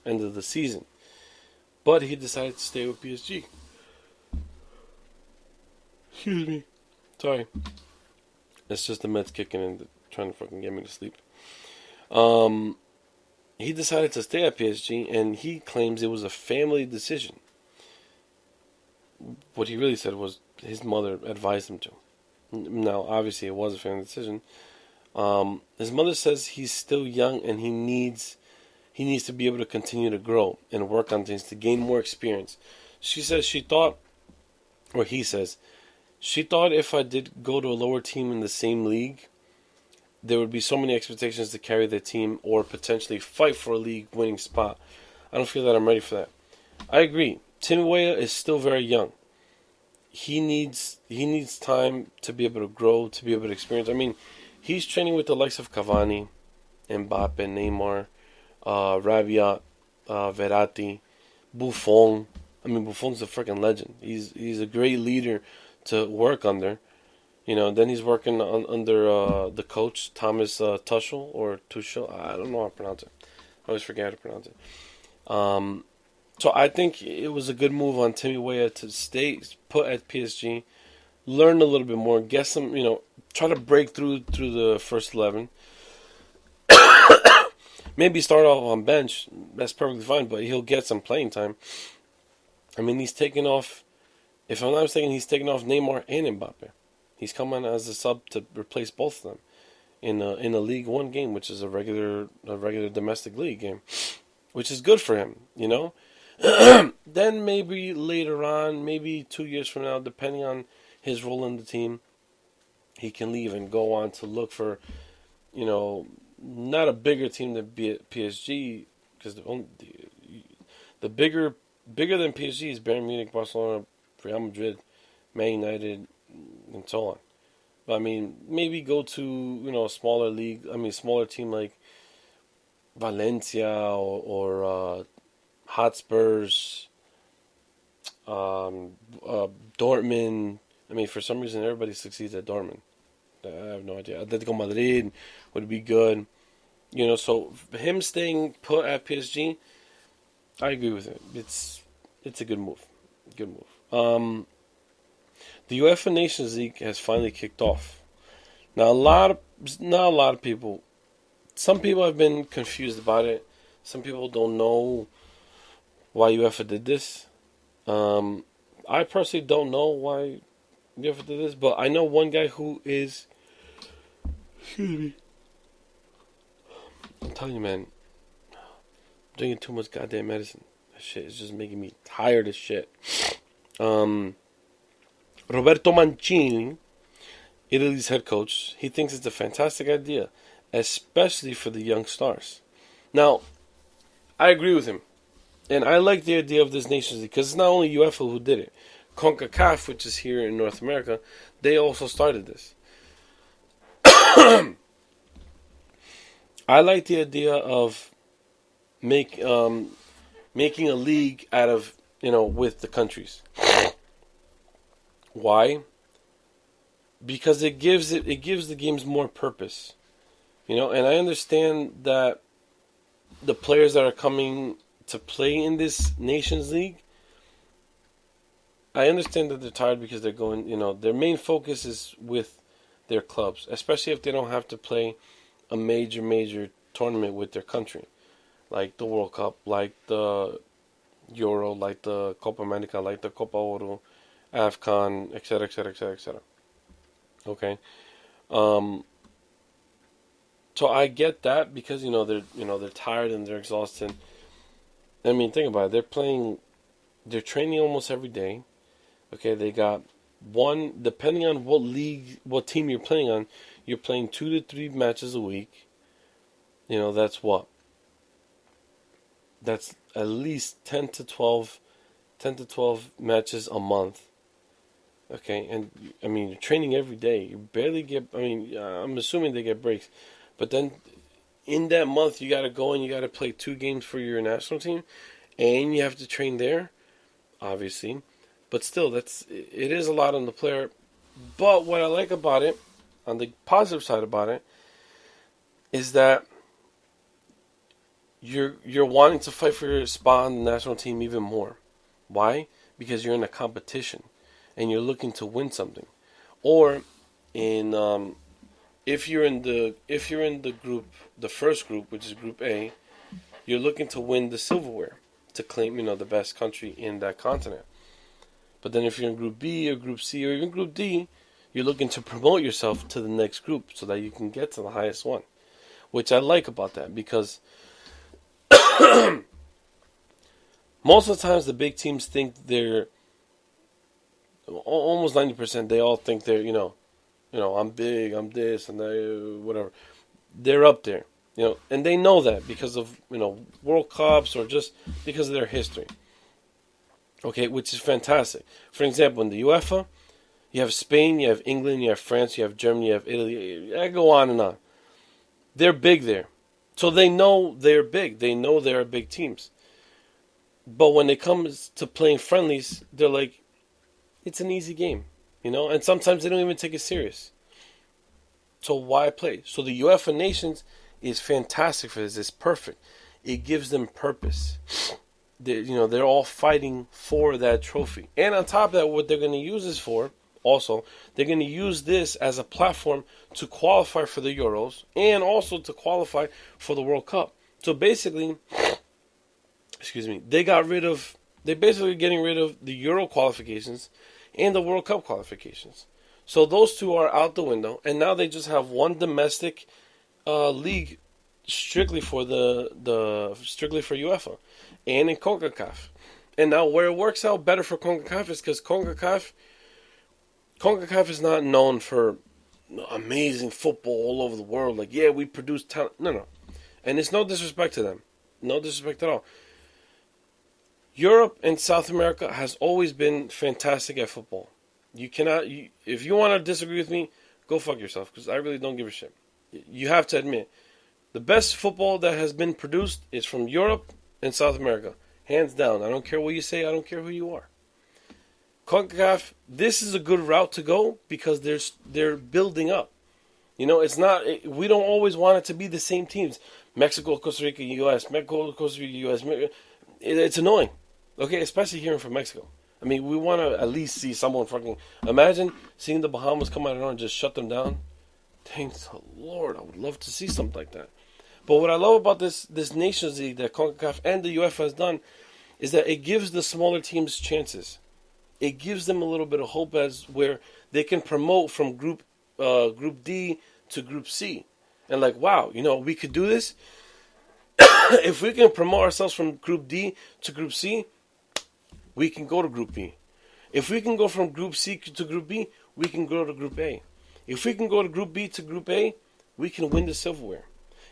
of the season. But he decided to stay with PSG. Excuse me. Sorry. It's just the meds kicking in, trying to fucking get me to sleep. He decided to stay at PSG, and he claims it was a family decision. What he really said was his mother advised him to. Now, obviously, it was a family decision. His mother says he's still young, and he needs to be able to continue to grow and work on things to gain more experience. She says he says, she thought if I did go to a lower team in the same league, there would be so many expectations to carry the team or potentially fight for a league winning spot. I don't feel that I'm ready for that. I agree. Timmy Weah is still very young. He needs time to be able to grow, to be able to experience. I mean, he's training with the likes of Cavani, Mbappe, Neymar, Rabiot, Verratti, Buffon. I mean, Buffon's a freaking legend. He's a great leader to work under. Then he's working under the coach, Thomas Tuchel, or Tuchel. I don't know how to pronounce it. I always forget how to pronounce it. So I think it was a good move on Timmy Weah to stay put at PSG, learn a little bit more, get some, try to break through the first 11. Maybe start off on bench. That's perfectly fine, but he'll get some playing time. I mean, he's taken off, if I'm not mistaken, he's taken off Neymar and Mbappe. He's come on as a sub to replace both of them in a League One game, which is a regular domestic league game, which is good for him, Then maybe later on, maybe 2 years from now, depending on his role in the team, he can leave and go on to look for, not a bigger team than PSG, because the bigger than PSG is Bayern Munich, Barcelona, Real Madrid, Man United, and so on. But I mean, maybe go to a smaller league. I mean, smaller team like Valencia or Hotspurs, Dortmund. I mean, for some reason, everybody succeeds at Dortmund. I have no idea. Atletico Madrid would be good. So him staying put at PSG, I agree with it. It's a good move. Good move. The UEFA Nations League has finally kicked off. Now, not a lot of people. Some people have been confused about it. Some people don't know why UEFA did this. I personally don't know why UEFA did this, but I know one guy who is. Excuse me. I'm telling you, man. I'm drinking too much goddamn medicine. That shit is just making me tired as shit. Roberto Mancini, Italy's head coach, he thinks it's a fantastic idea, especially for the young stars. Now, I agree with him. And I like the idea of this Nations League because it's not only UEFA who did it. CONCACAF, which is here in North America, they also started this. I like the idea of making a league out of, with the countries. Why? Because it gives the games more purpose. And I understand that the players that are coming to play in this Nations League, I understand that they're tired because they're going, their main focus is with their clubs, especially if they don't have to play a major tournament with their country, like the World Cup, like the Euro, like the Copa America, like the Copa Oro, AFCON, etc., etc., etc., etc. Okay, so I get that because they're tired and they're exhausted. I mean, think about it. They're training almost every day. Okay, they got one, depending on what team you're playing on, you're playing 2 to 3 matches a week. That's what? That's at least 10 to 12 matches a month. Okay, and I mean, you're training every day. You barely get, I'm assuming they get breaks. But then in that month, you got to go and you got to play 2 games for your national team. And you have to train there, obviously. But still, it is a lot on the player. But what I like about it, on the positive side about it, is that you're wanting to fight for your spot on the national team even more. Why? Because you're in a competition and you're looking to win something. Or if you're in the group, the first group, which is Group A, you're looking to win the silverware to claim the best country in that continent. But then if you're in Group B or Group C or even Group D, you're looking to promote yourself to the next group so that you can get to the highest one. Which I like about that because most of the times the big teams think they're almost 90%. They all think they're I'm big, I'm this and that, whatever. They're up there, and they know that because of World Cups or just because of their history. Okay, which is fantastic. For example, in the UEFA, you have Spain, you have England, you have France, you have Germany, you have Italy. I go on and on. They're big there. So they know they're big. They know they're big teams. But when it comes to playing friendlies, they're like, it's an easy game. And sometimes they don't even take it serious. So why play? So the UEFA Nations is fantastic for this. It's perfect. It gives them purpose. They're all fighting for that trophy. And on top of that, what they're going to use this for, also, they're going to use this as a platform to qualify for the Euros and also to qualify for the World Cup. So basically, they're basically getting rid of the Euro qualifications and the World Cup qualifications. So those two are out the window, and now they just have one domestic league strictly for UEFA and in CONCACAF. And now where it works out better for CONCACAF is because CONCACAF is not known for amazing football all over the world. Like, yeah, we produce talent. No. And it's no disrespect to them. No disrespect at all. Europe and South America has always been fantastic at football. If you want to disagree with me, go fuck yourself, because I really don't give a shit. You have to admit, the best football that has been produced is from Europe and South America. Hands down. I don't care what you say. I don't care who you are. CONCACAF, this is a good route to go because they're building up. It's not. We don't always want it to be the same teams. Mexico, Costa Rica, U.S. Mexico, Costa Rica, U.S. It's annoying. Okay, especially here from Mexico. I mean, we want to at least see someone fucking... Imagine seeing the Bahamas come out and just shut them down. Thank the Lord. I would love to see something like that. But what I love about this Nations League that CONCACAF and the UEFA has done is that it gives the smaller teams chances. it gives them a little bit of hope as where they can promote from Group D to Group C. And like, wow, we could do this. If we can promote ourselves from Group D to Group C, we can go to Group B. If we can go from Group C to Group B, we can go to Group A. If we can go to Group B to Group A, we can win the silverware.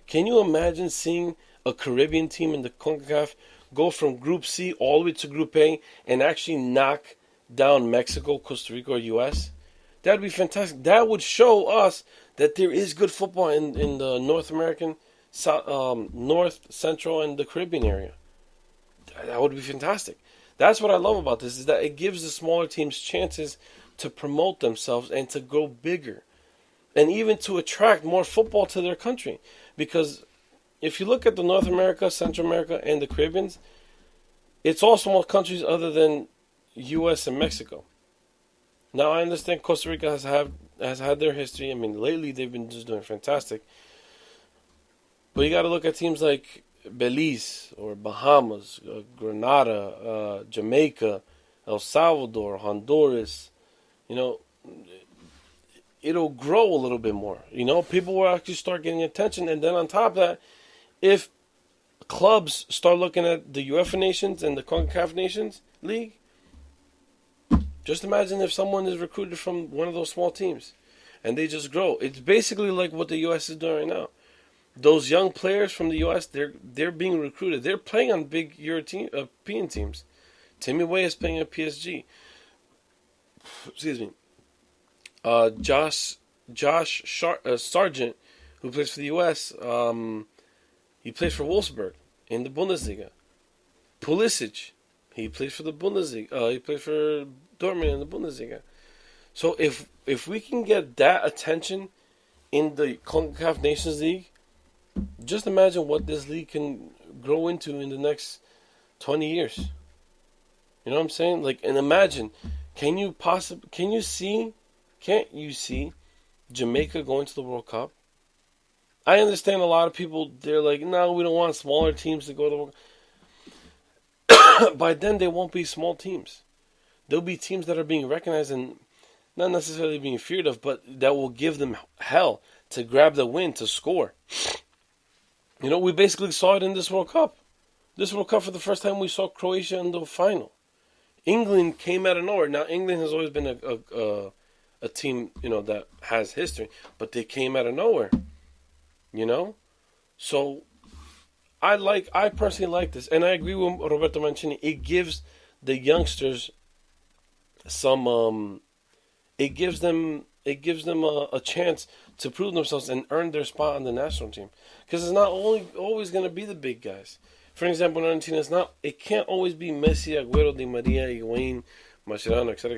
Can you imagine seeing a Caribbean team in the CONCACAF go from Group C all the way to Group A and actually knock down Mexico, Costa Rica, or U.S.? That would be fantastic. That would show us that there is good football in the North American, North, Central, and the Caribbean area. That would be fantastic. That's what I love about this, is that it gives the smaller teams chances to promote themselves and to go bigger. And even to attract more football to their country. Because if you look at the North America, Central America, and the Caribbeans, it's all small countries other than U.S. and Mexico. Now, I understand Costa Rica has had their history. I mean, lately they've been just doing fantastic. But you got to look at teams like Belize or Bahamas, Grenada, Jamaica, El Salvador, Honduras. It'll grow a little bit more. People will actually start getting attention. And then on top of that, if clubs start looking at the UEFA nations and the CONCACAF Nations League, just imagine if someone is recruited from one of those small teams and they just grow. It's basically like what the U.S. is doing right now. Those young players from the U.S., they're being recruited. They're playing on big European teams. Timmy Way is playing at PSG. Excuse me. Josh Sargent, who plays for the U.S., he plays for Wolfsburg in the Bundesliga. Pulisic, he plays for the Bundesliga. He plays for Dortmund in the Bundesliga. So if we can get that attention in the CONCACAF Nations League, just imagine what this league can grow into in the next 20 years. You know what I'm saying? And imagine, can't you see Jamaica going to the World Cup? I understand a lot of people, they're like, no, we don't want smaller teams to go to the World Cup. By then, they won't be small teams. They'll be teams that are being recognized and not necessarily being feared of, but that will give them hell to grab the win, to score. We basically saw it in this World Cup. This World Cup, for the first time, we saw Croatia in the final. England came out of nowhere. Now, England has always been a team, that has history, but they came out of nowhere. So I personally like this, and I agree with Roberto Mancini. It gives the youngsters some it gives them a chance to prove themselves and earn their spot on the national team, because it's not always going to be the big guys. For example, in Argentina, it can't always be Messi, Agüero, Di Maria, Higuaín, Mascherano, etc.,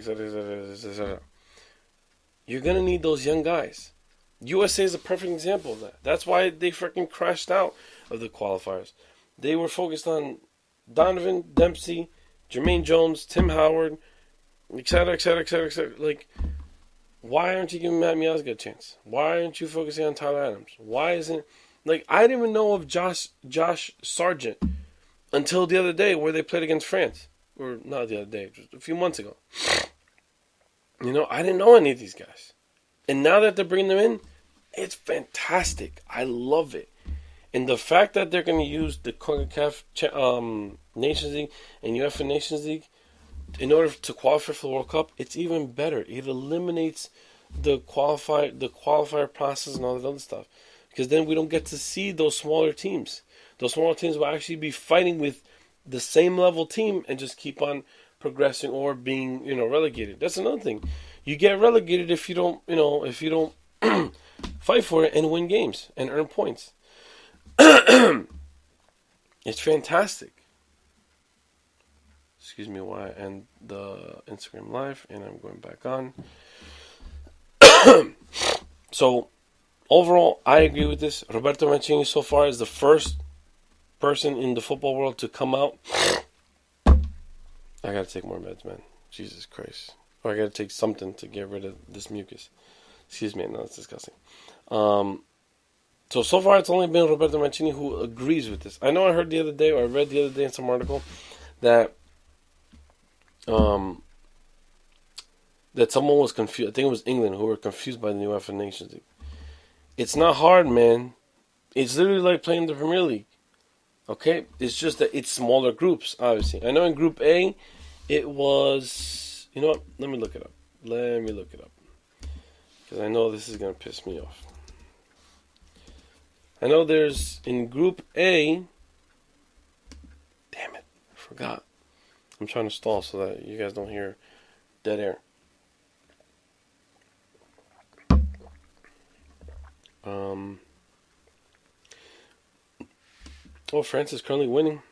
etc. You're going to need those young guys. USA is a perfect example of that. That's why they freaking crashed out of the qualifiers. They were focused on Donovan, Dempsey, Jermaine Jones, Tim Howard, etc., etc., etc., etc. Why aren't you giving Matt Miazga a chance? Why aren't you focusing on Tyler Adams? Why isn't... I didn't even know of Josh Sargent until the other day where they played against France. Or not the other day, just a few months ago. I didn't know any of these guys. And now that they're bringing them in, it's fantastic. I love it. And the fact that they're going to use the CONCACAF Nations League and UEFA Nations League in order to qualify for the World Cup, it's even better. It eliminates the qualifier process and all that other stuff. Because then we don't get to see those smaller teams. Those smaller teams will actually be fighting with the same level team and just keep on progressing or being, relegated. That's another thing. You get relegated if you don't fight for it and win games and earn points. It's fantastic. Excuse me while I end the Instagram live and I'm going back on. So, overall, I agree with this. Roberto Mancini so far is the first person in the football world to come out. I gotta take more meds, man. Jesus Christ. Or I gotta take something to get rid of this mucus. Excuse me, no, that's disgusting. So far it's only been Roberto Mancini who agrees with this. I know I heard the other day, or I read the other day in some article, that that someone was confused. I think it was England who were confused by the UEFA Nations League. It's not hard, man. It's literally like playing the Premier League. Okay? It's just that it's smaller groups, obviously. I know in Group A, it was... You know what? Let me look it up. Because I know this is going to piss me off. I know there's... In Group A... Damn it. I forgot. I'm trying to stall so that you guys don't hear dead air. Oh, France is currently winning.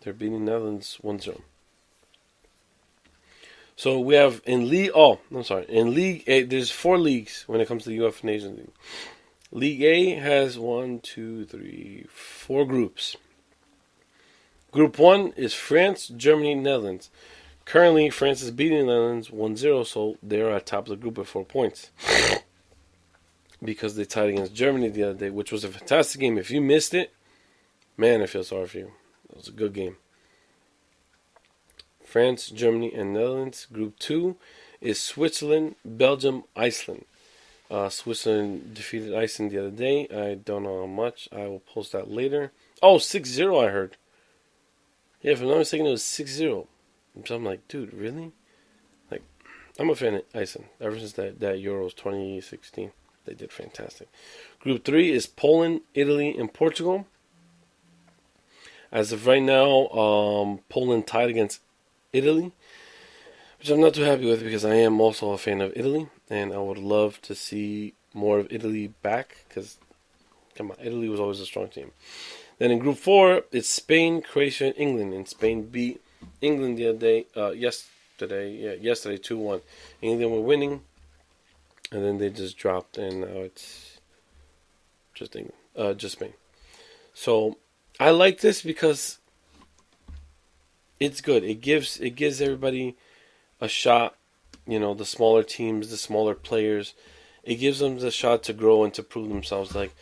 They're beating Netherlands 1-0. So we have in League... Oh, I'm sorry. In League A, there's 4 leagues when it comes to the UEFA Nations League. League A has 4 groups. Group 1 is France, Germany, Netherlands. Currently, France is beating the Netherlands 1-0, so they're at top of the group with 4 points. Because they tied against Germany the other day, which was a fantastic game. If you missed it, man, I feel sorry for you. It was a good game. France, Germany, and Netherlands. Group 2 is Switzerland, Belgium, Iceland. Switzerland defeated Iceland the other day. I don't know how much. I will post that later. Oh, 6-0 I heard. Yeah, if I'm not mistaken, it was 6-0. So I'm like, dude, really? Like, I'm a fan of Iceland. Ever since that Euros 2016. They did fantastic. Group 3 is Poland, Italy, and Portugal. As of right now, Poland tied against Italy, which I'm not too happy with because I am also a fan of Italy, and I would love to see more of Italy back because, come on, Italy was always a strong team. Then in Group 4, it's Spain, Croatia, and England, and Spain beat England the other day, yesterday 2-1. England were winning. And then they just dropped, and now it's just England, just Spain. So I like this because it's good. It gives everybody a shot. You know, the smaller teams, the smaller players. It gives them the shot to grow and to prove themselves. Like,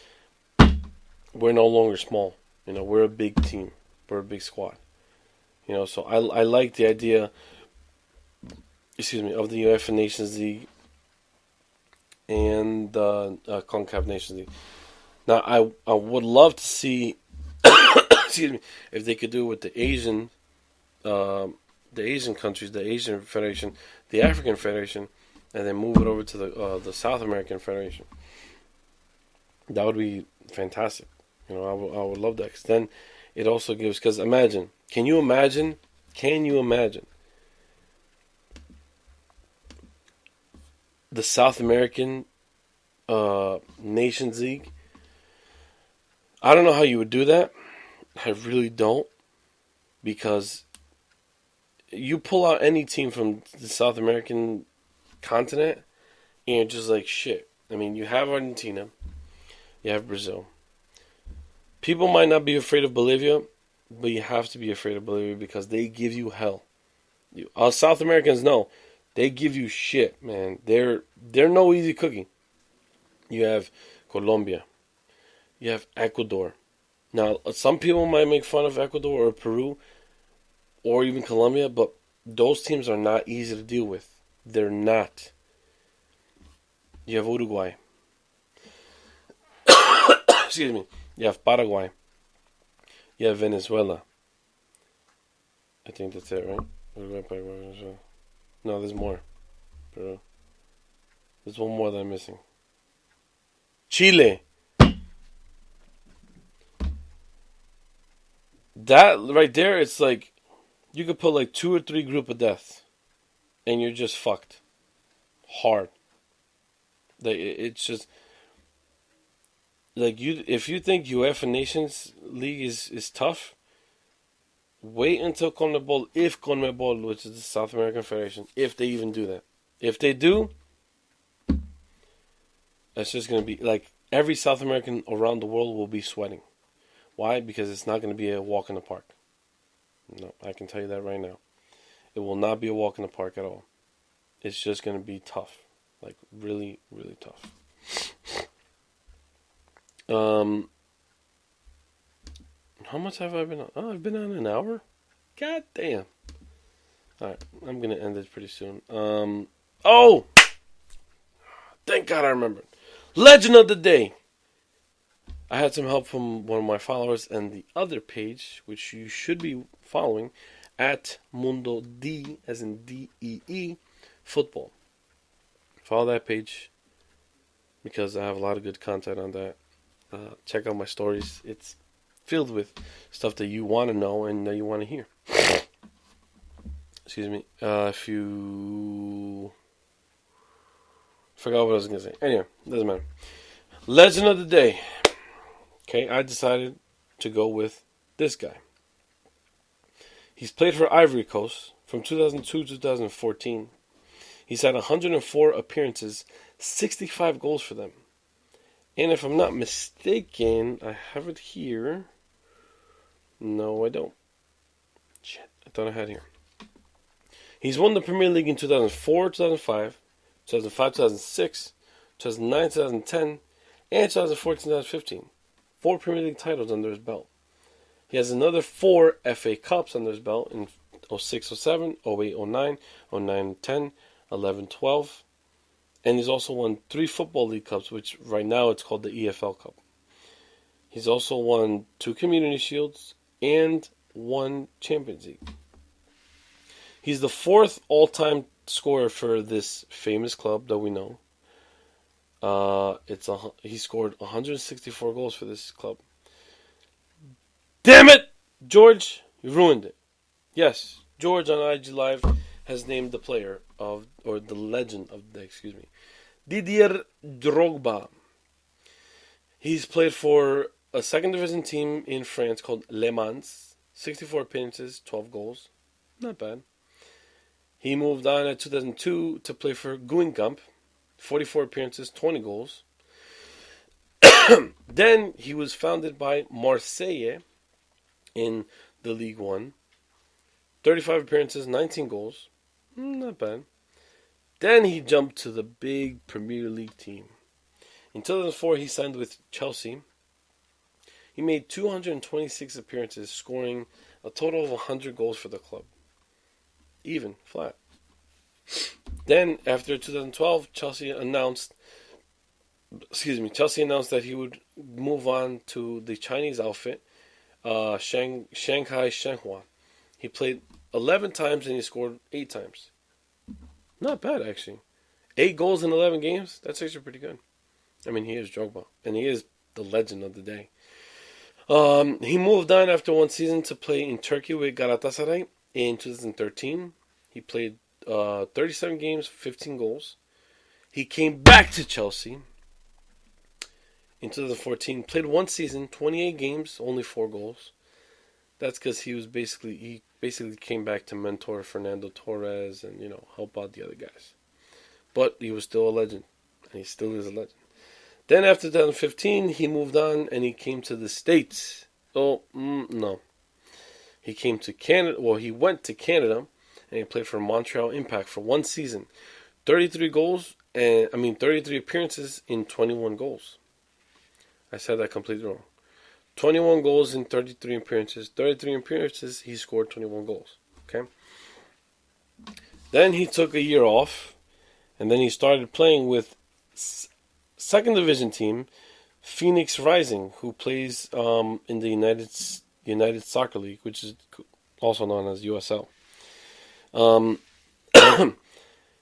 we're no longer small. You know, we're a big team. We're a big squad. You know, so I like the idea. Of the UEFA Nations League. And CONCACAF Nations League. Now, I would love to see, if they could do it with the Asian countries, the Asian Federation, the African Federation, and then move it over to the South American Federation. That would be fantastic. You know, I would love that because then it also gives. Because imagine, can you imagine? The South American Nations League. I don't know how you would do that. I really don't. Because you pull out any team from the South American continent and you're just like, shit. I mean, you have Argentina. You have Brazil. People might not be afraid of Bolivia, but you have to be afraid of Bolivia because they give you hell. Us South Americans know. They give you shit, man. They're no easy cookie. You have Colombia. You have Ecuador. Now, some people might make fun of Ecuador or Peru or even Colombia, but those teams are not easy to deal with. They're not. You have Uruguay. Excuse me. You have Paraguay. You have Venezuela. I think that's it, right? Uruguay, Paraguay, Venezuela. No, there's more. Peru. There's one more that I'm missing. Chile. That right there, it's like you could put like 2 or 3 group of death, and you're just fucked. Hard. Like it's just like you. If you think UEFA Nations League is tough, wait until CONMEBOL, if CONMEBOL, which is the South American Federation, if they even do that. If they do, that's just going to be like every South American around the world will be sweating. Why? Because it's not going to be a walk in the park. No, I can tell you that right now. It will not be a walk in the park at all. It's just going to be tough. Like really, really tough. How much have I been on? Oh, I've been on an hour? God damn. Alright, I'm going to end it pretty soon. Oh! Thank God I remembered. Legend of the day. I had some help from one of my followers and the other page, which you should be following, at Mundo D, as in D-E-E, Futbol. Follow that page because I have a lot of good content on that. Check out my stories. It's filled with stuff that you want to know and that you want to hear. Excuse me. If you forgot what I was going to say. Anyway, doesn't matter. Legend of the day. Okay, I decided to go with this guy. He's played for Ivory Coast from 2002 to 2014. He's had 104 appearances, 65 goals for them. And if I'm not mistaken, I have it here. No, I don't. Shit, I thought I had it here. He's won the Premier League in 2004, 2005, 2005, 2006, 2009, 2010, and 2014, 2015. 4 Premier League titles under his belt. He has another 4 FA Cups under his belt in 06, 07, 08, 09, 09, 10, 11, 12. And he's also won 3 Football League Cups, which right now it's called the EFL Cup. He's also won 2 Community Shields and 1 Champions League. He's the 4th all-time scorer for this famous club that we know. He scored 164 goals for this club. Damn it, George! You ruined it. Yes, George on IG Live has named the player of, or the legend of the, Didier Drogba. He's played for a second division team in France called Le Mans. 64 appearances, 12 goals. Not bad. He moved on at 2002 to play for Guingamp. 44 appearances, 20 goals. Then he was founded by Marseille in the League One. 35 appearances, 19 goals. Not bad. Then he jumped to the big Premier League team. In 2004, he signed with Chelsea. He made 226 appearances, scoring a total of 100 goals for the club. Even, flat. Then, after 2012, Chelsea announced that he would move on to the Chinese outfit, Shanghai Shenhua. He played 11 times and he scored 8 times. Not bad, actually. 8 goals in 11 games? That's actually pretty good. I mean, he is Drogba, and he is the legend of the day. He moved on after 1 season to play in Turkey with Galatasaray in 2013. He played 37 games, 15 goals. He came back to Chelsea in 2014. Played 1 season, 28 games, only 4 goals. That's because he basically came back to mentor Fernando Torres and help out the other guys. But he was still a legend, and he still is a legend. Then after 2015, he moved on and he came to the States. Oh, no. He came to Canada. Well, he went to Canada and he played for Montreal Impact for 1 season. 33 appearances in 21 goals. I said that completely wrong. 21 goals in 33 appearances. 33 appearances, he scored 21 goals. Okay? Then he took a year off, and then he started playing with second division team, Phoenix Rising, who plays in the United Soccer League, which is also known as USL.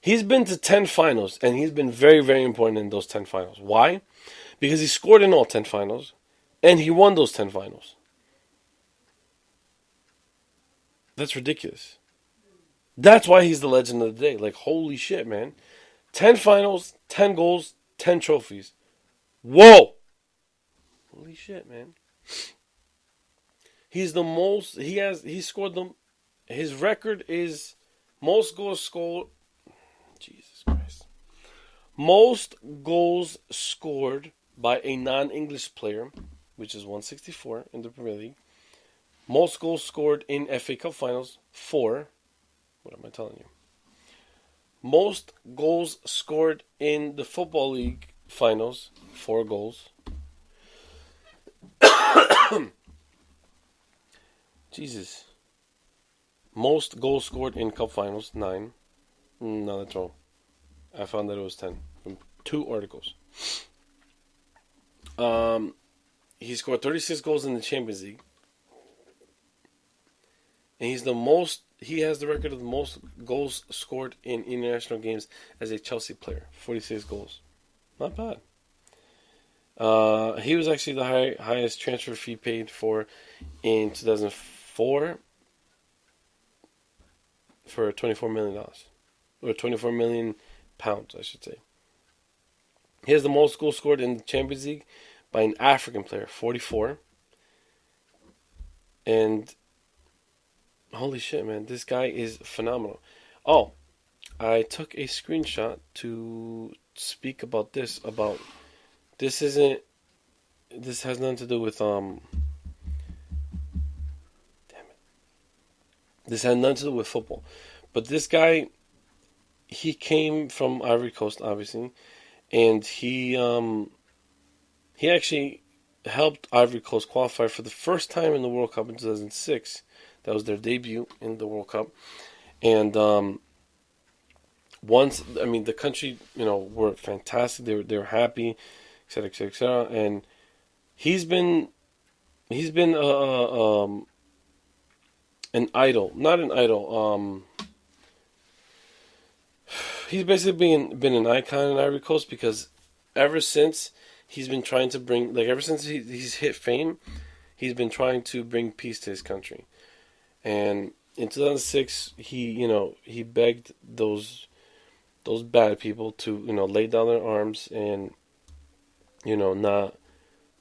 He's been to 10 finals, and he's been very, very important in those 10 finals. Why? Because he scored in all 10 finals, and he won those 10 finals. That's ridiculous. That's why he's the legend of the day. Like, holy shit, man. 10 finals, 10 goals, 10 trophies. Whoa! Holy shit, man. He's the most, he scored them. His record is most goals scored. Jesus Christ. Most goals scored by a non-English player, which is 164 in the Premier League. Most goals scored in FA Cup finals, 4. What am I telling you? Most goals scored in the Football League finals, 4 goals. Jesus. Most goals scored in cup finals, 9. No, that's wrong. I found that it was 10 from 2 articles. He scored 36 goals in the Champions League. And he has the record of the most goals scored in international games as a Chelsea player. 46 goals. Not bad. He was actually the highest transfer fee paid for in 2004 for $24 million. Or 24 million pounds, I should say. He has the most goals scored in the Champions League by an African player, 44. And holy shit, man, this guy is phenomenal. Oh, I took a screenshot to speak about this. This has nothing to do with Damn it. This had nothing to do with football. But this guy, he came from Ivory Coast, obviously, and he actually helped Ivory Coast qualify for the first time in the World Cup in 2006. That was their debut in the World Cup. And the country, were fantastic. They were happy, etc., etc., etc. And he's been an idol, not an idol. He's basically been an icon in Ivory Coast because ever since he's been trying to bring, ever since he's hit fame, he's been trying to bring peace to his country. And in 2006, he begged those bad people to, lay down their arms and, not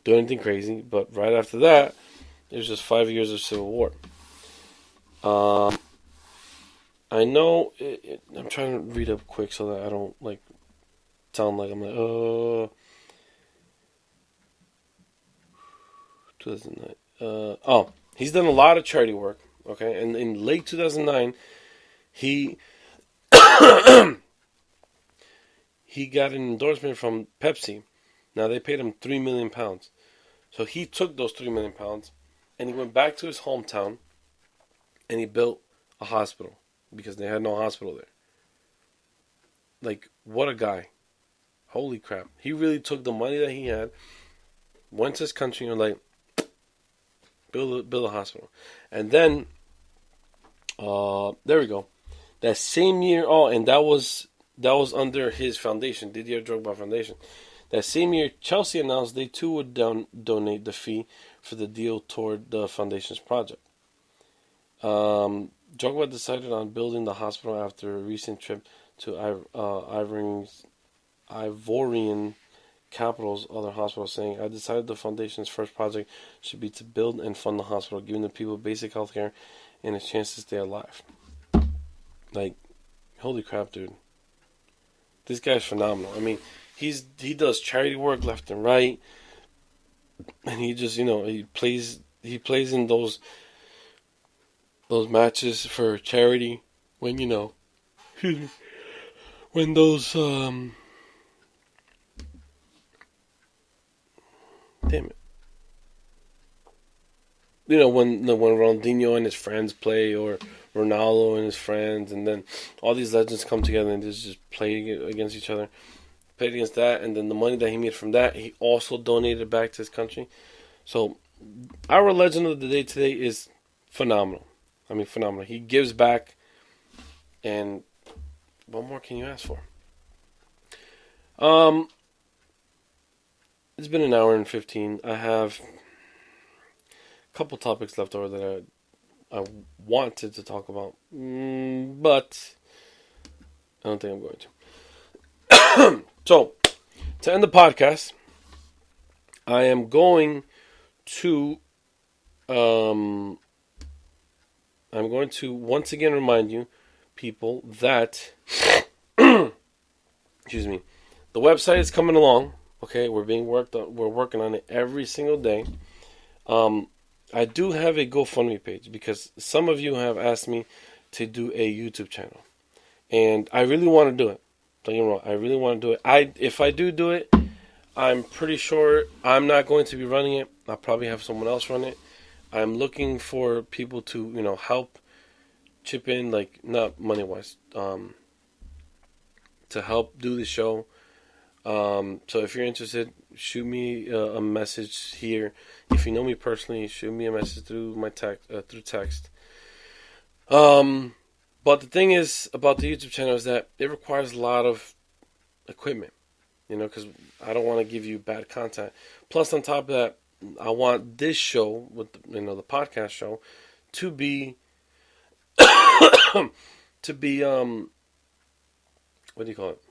do anything crazy. But right after that, it was just 5 years of civil war. I know, I'm trying to read up quick so that I don't, sound like I'm 2009. He's done a lot of charity work, okay? And in late 2009, he he got an endorsement from Pepsi. Now, they paid him £3 million. So he took those £3 million and he went back to his hometown and he built a hospital because they had no hospital there. What a guy. Holy crap. He really took the money that he had, went to his country and build a hospital. And then, there we go. That same year, and that was under his foundation, Didier Drogba Foundation. That same year, Chelsea announced they too would donate the fee for the deal toward the foundation's project. Drogba decided on building the hospital after a recent trip to Ivorian capital's other hospitals, saying, "I decided the foundation's first project should be to build and fund the hospital, giving the people basic health care and a chance to stay alive." Holy crap, dude. This guy's phenomenal. I mean, he does charity work left and right, and he just, he plays in those matches for charity when, when those, damn it. When Ronaldinho and his friends play, or Ronaldo and his friends, and then all these legends come together and just play against each other. Played against that, and then the money that he made from that, he also donated back to his country. So, our legend of the day today is phenomenal. I mean, phenomenal. He gives back, and what more can you ask for? It's been an hour and 15. I have a couple topics left over that I wanted to talk about, but I don't think I'm going to. So, to end the podcast, I am going to once again remind you, people, that excuse me, the website is coming along. Okay, we're working on it every single day. I do have a GoFundMe page because some of you have asked me to do a YouTube channel, and I really want to do it. Don't get me wrong, I really want to do it. If I do it, I'm pretty sure I'm not going to be running it. I'll probably have someone else run it. I'm looking for people to, help chip in, like not money wise, to help do the show. So if you're interested, shoot me a message here. If you know me personally, shoot me a message through my text. But the thing is about the YouTube channel is that it requires a lot of equipment, because I don't want to give you bad content. Plus, on top of that, I want this show with the podcast show to be to be what do you call it?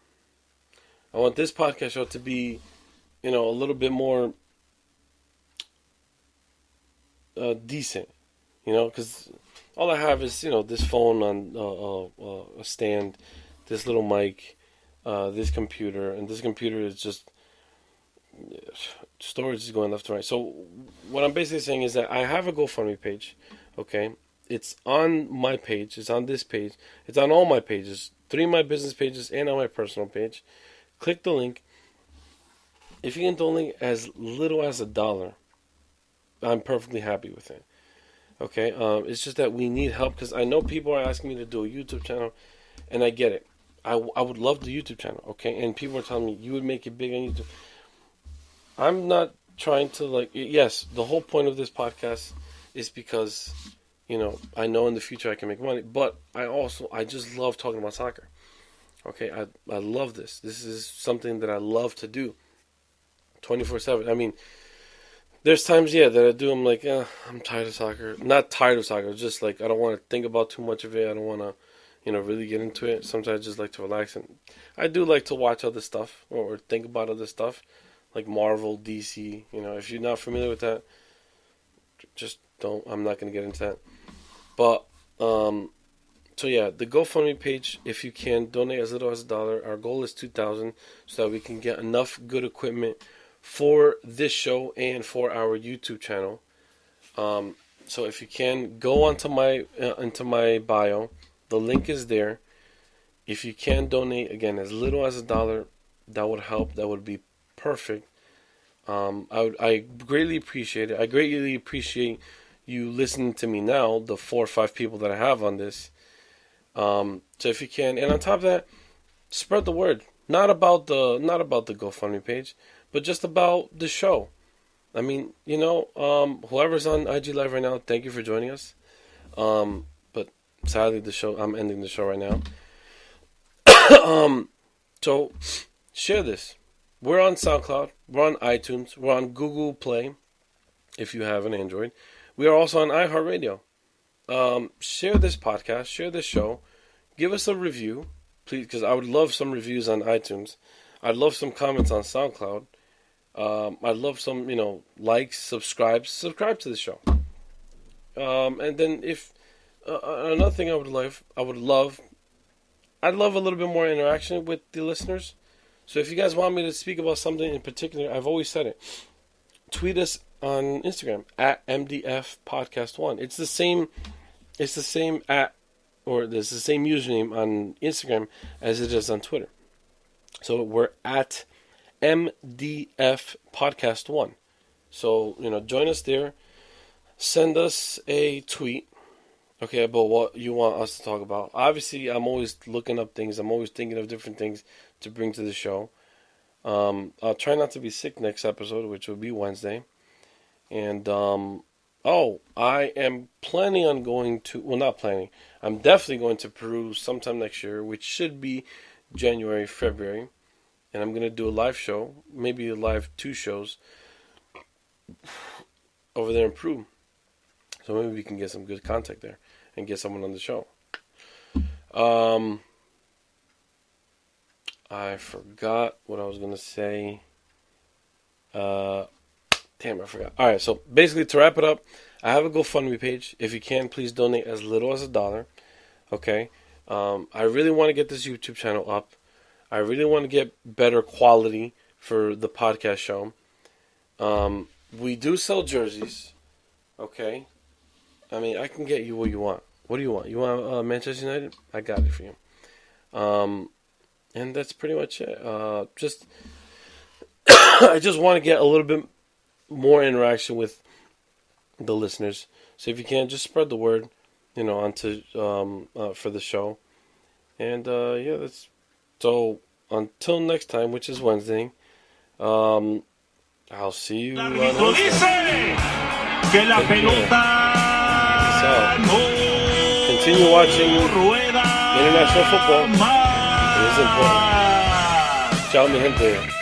I want this podcast show to be a little bit more decent, because all I have is this phone on a stand, this little mic, this computer, and this computer is just storage is going left to right. So what I'm basically saying is that I have a GoFundMe page. Okay, it's on my page. It's on this page. It's on all my pages. 3 of my business pages and on my personal page. Click the link. If you can donate as little as $1, I'm perfectly happy with it. Okay, it's just that we need help because I know people are asking me to do a YouTube channel, and I get it. I would love the YouTube channel, okay? And people are telling me you would make it big on YouTube. I'm not trying to yes, the whole point of this podcast is because, I know in the future I can make money, but I just love talking about soccer. Okay, I love this. This is something that I love to do 24/7. I mean, there's times, that I do, I'm like, I'm tired of soccer. Not tired of soccer, just like, I don't want to think about too much of it. I don't want to, really get into it. Sometimes I just like to relax. And I do like to watch other stuff or think about other stuff, like Marvel, DC. If you're not familiar with that, just don't. I'm not going to get into that. But, so yeah, the GoFundMe page, if you can, donate as little as $1. Our goal is $2,000 so that we can get enough good equipment for this show and for our YouTube channel. So if you can, go into my bio. The link is there. If you can donate, again, as little as $1, that would help. That would be perfect. I greatly appreciate it. I greatly appreciate you listening to me now, the 4 or 5 people that I have on this. So if you can, and on top of that, spread the word. Not about the GoFundMe page, but just about the show. I mean, whoever's on IG Live right now, thank you for joining us. But sadly, I'm ending the show right now. So share this. We're on SoundCloud. We're on iTunes. We're on Google Play. If you have an Android, we are also on iHeartRadio. Share this podcast. Share this show. Give us a review, please, because I would love some reviews on iTunes. I'd love some comments on SoundCloud. I'd love some, likes, subscribe to the show. And then if another thing I'd love a little bit more interaction with the listeners. So if you guys want me to speak about something in particular, I've always said it. Tweet us on Instagram at MDF Podcast 1. It's the same there's the same username on Instagram as it is on Twitter. So we're at MDF Podcast 1. So, join us there. Send us a tweet, okay, about what you want us to talk about. Obviously, I'm always looking up things. I'm always thinking of different things to bring to the show. I'll try not to be sick next episode, which will be Wednesday. And, I am planning on going to, not planning, I'm definitely going to Peru sometime next year, which should be January, February. And I'm going to do a live show, maybe a live 2 shows over there in Peru. So maybe we can get some good contact there and get someone on the show. I forgot what I was going to say. Damn, I forgot. All right, so basically to wrap it up, I have a GoFundMe page. If you can, please donate as little as $1. Okay? I really want to get this YouTube channel up. I really want to get better quality for the podcast show. We do sell jerseys. Okay? I mean, I can get you what you want. What do you want? You want Manchester United? I got it for you. And that's pretty much it. I just want to get a little bit more interaction with the listeners. So if you can, just spread the word. onto for the show. And that's so. Until next time, which is Wednesday. I'll see you. Continue watching international football. It is important. Ciao, mi gente.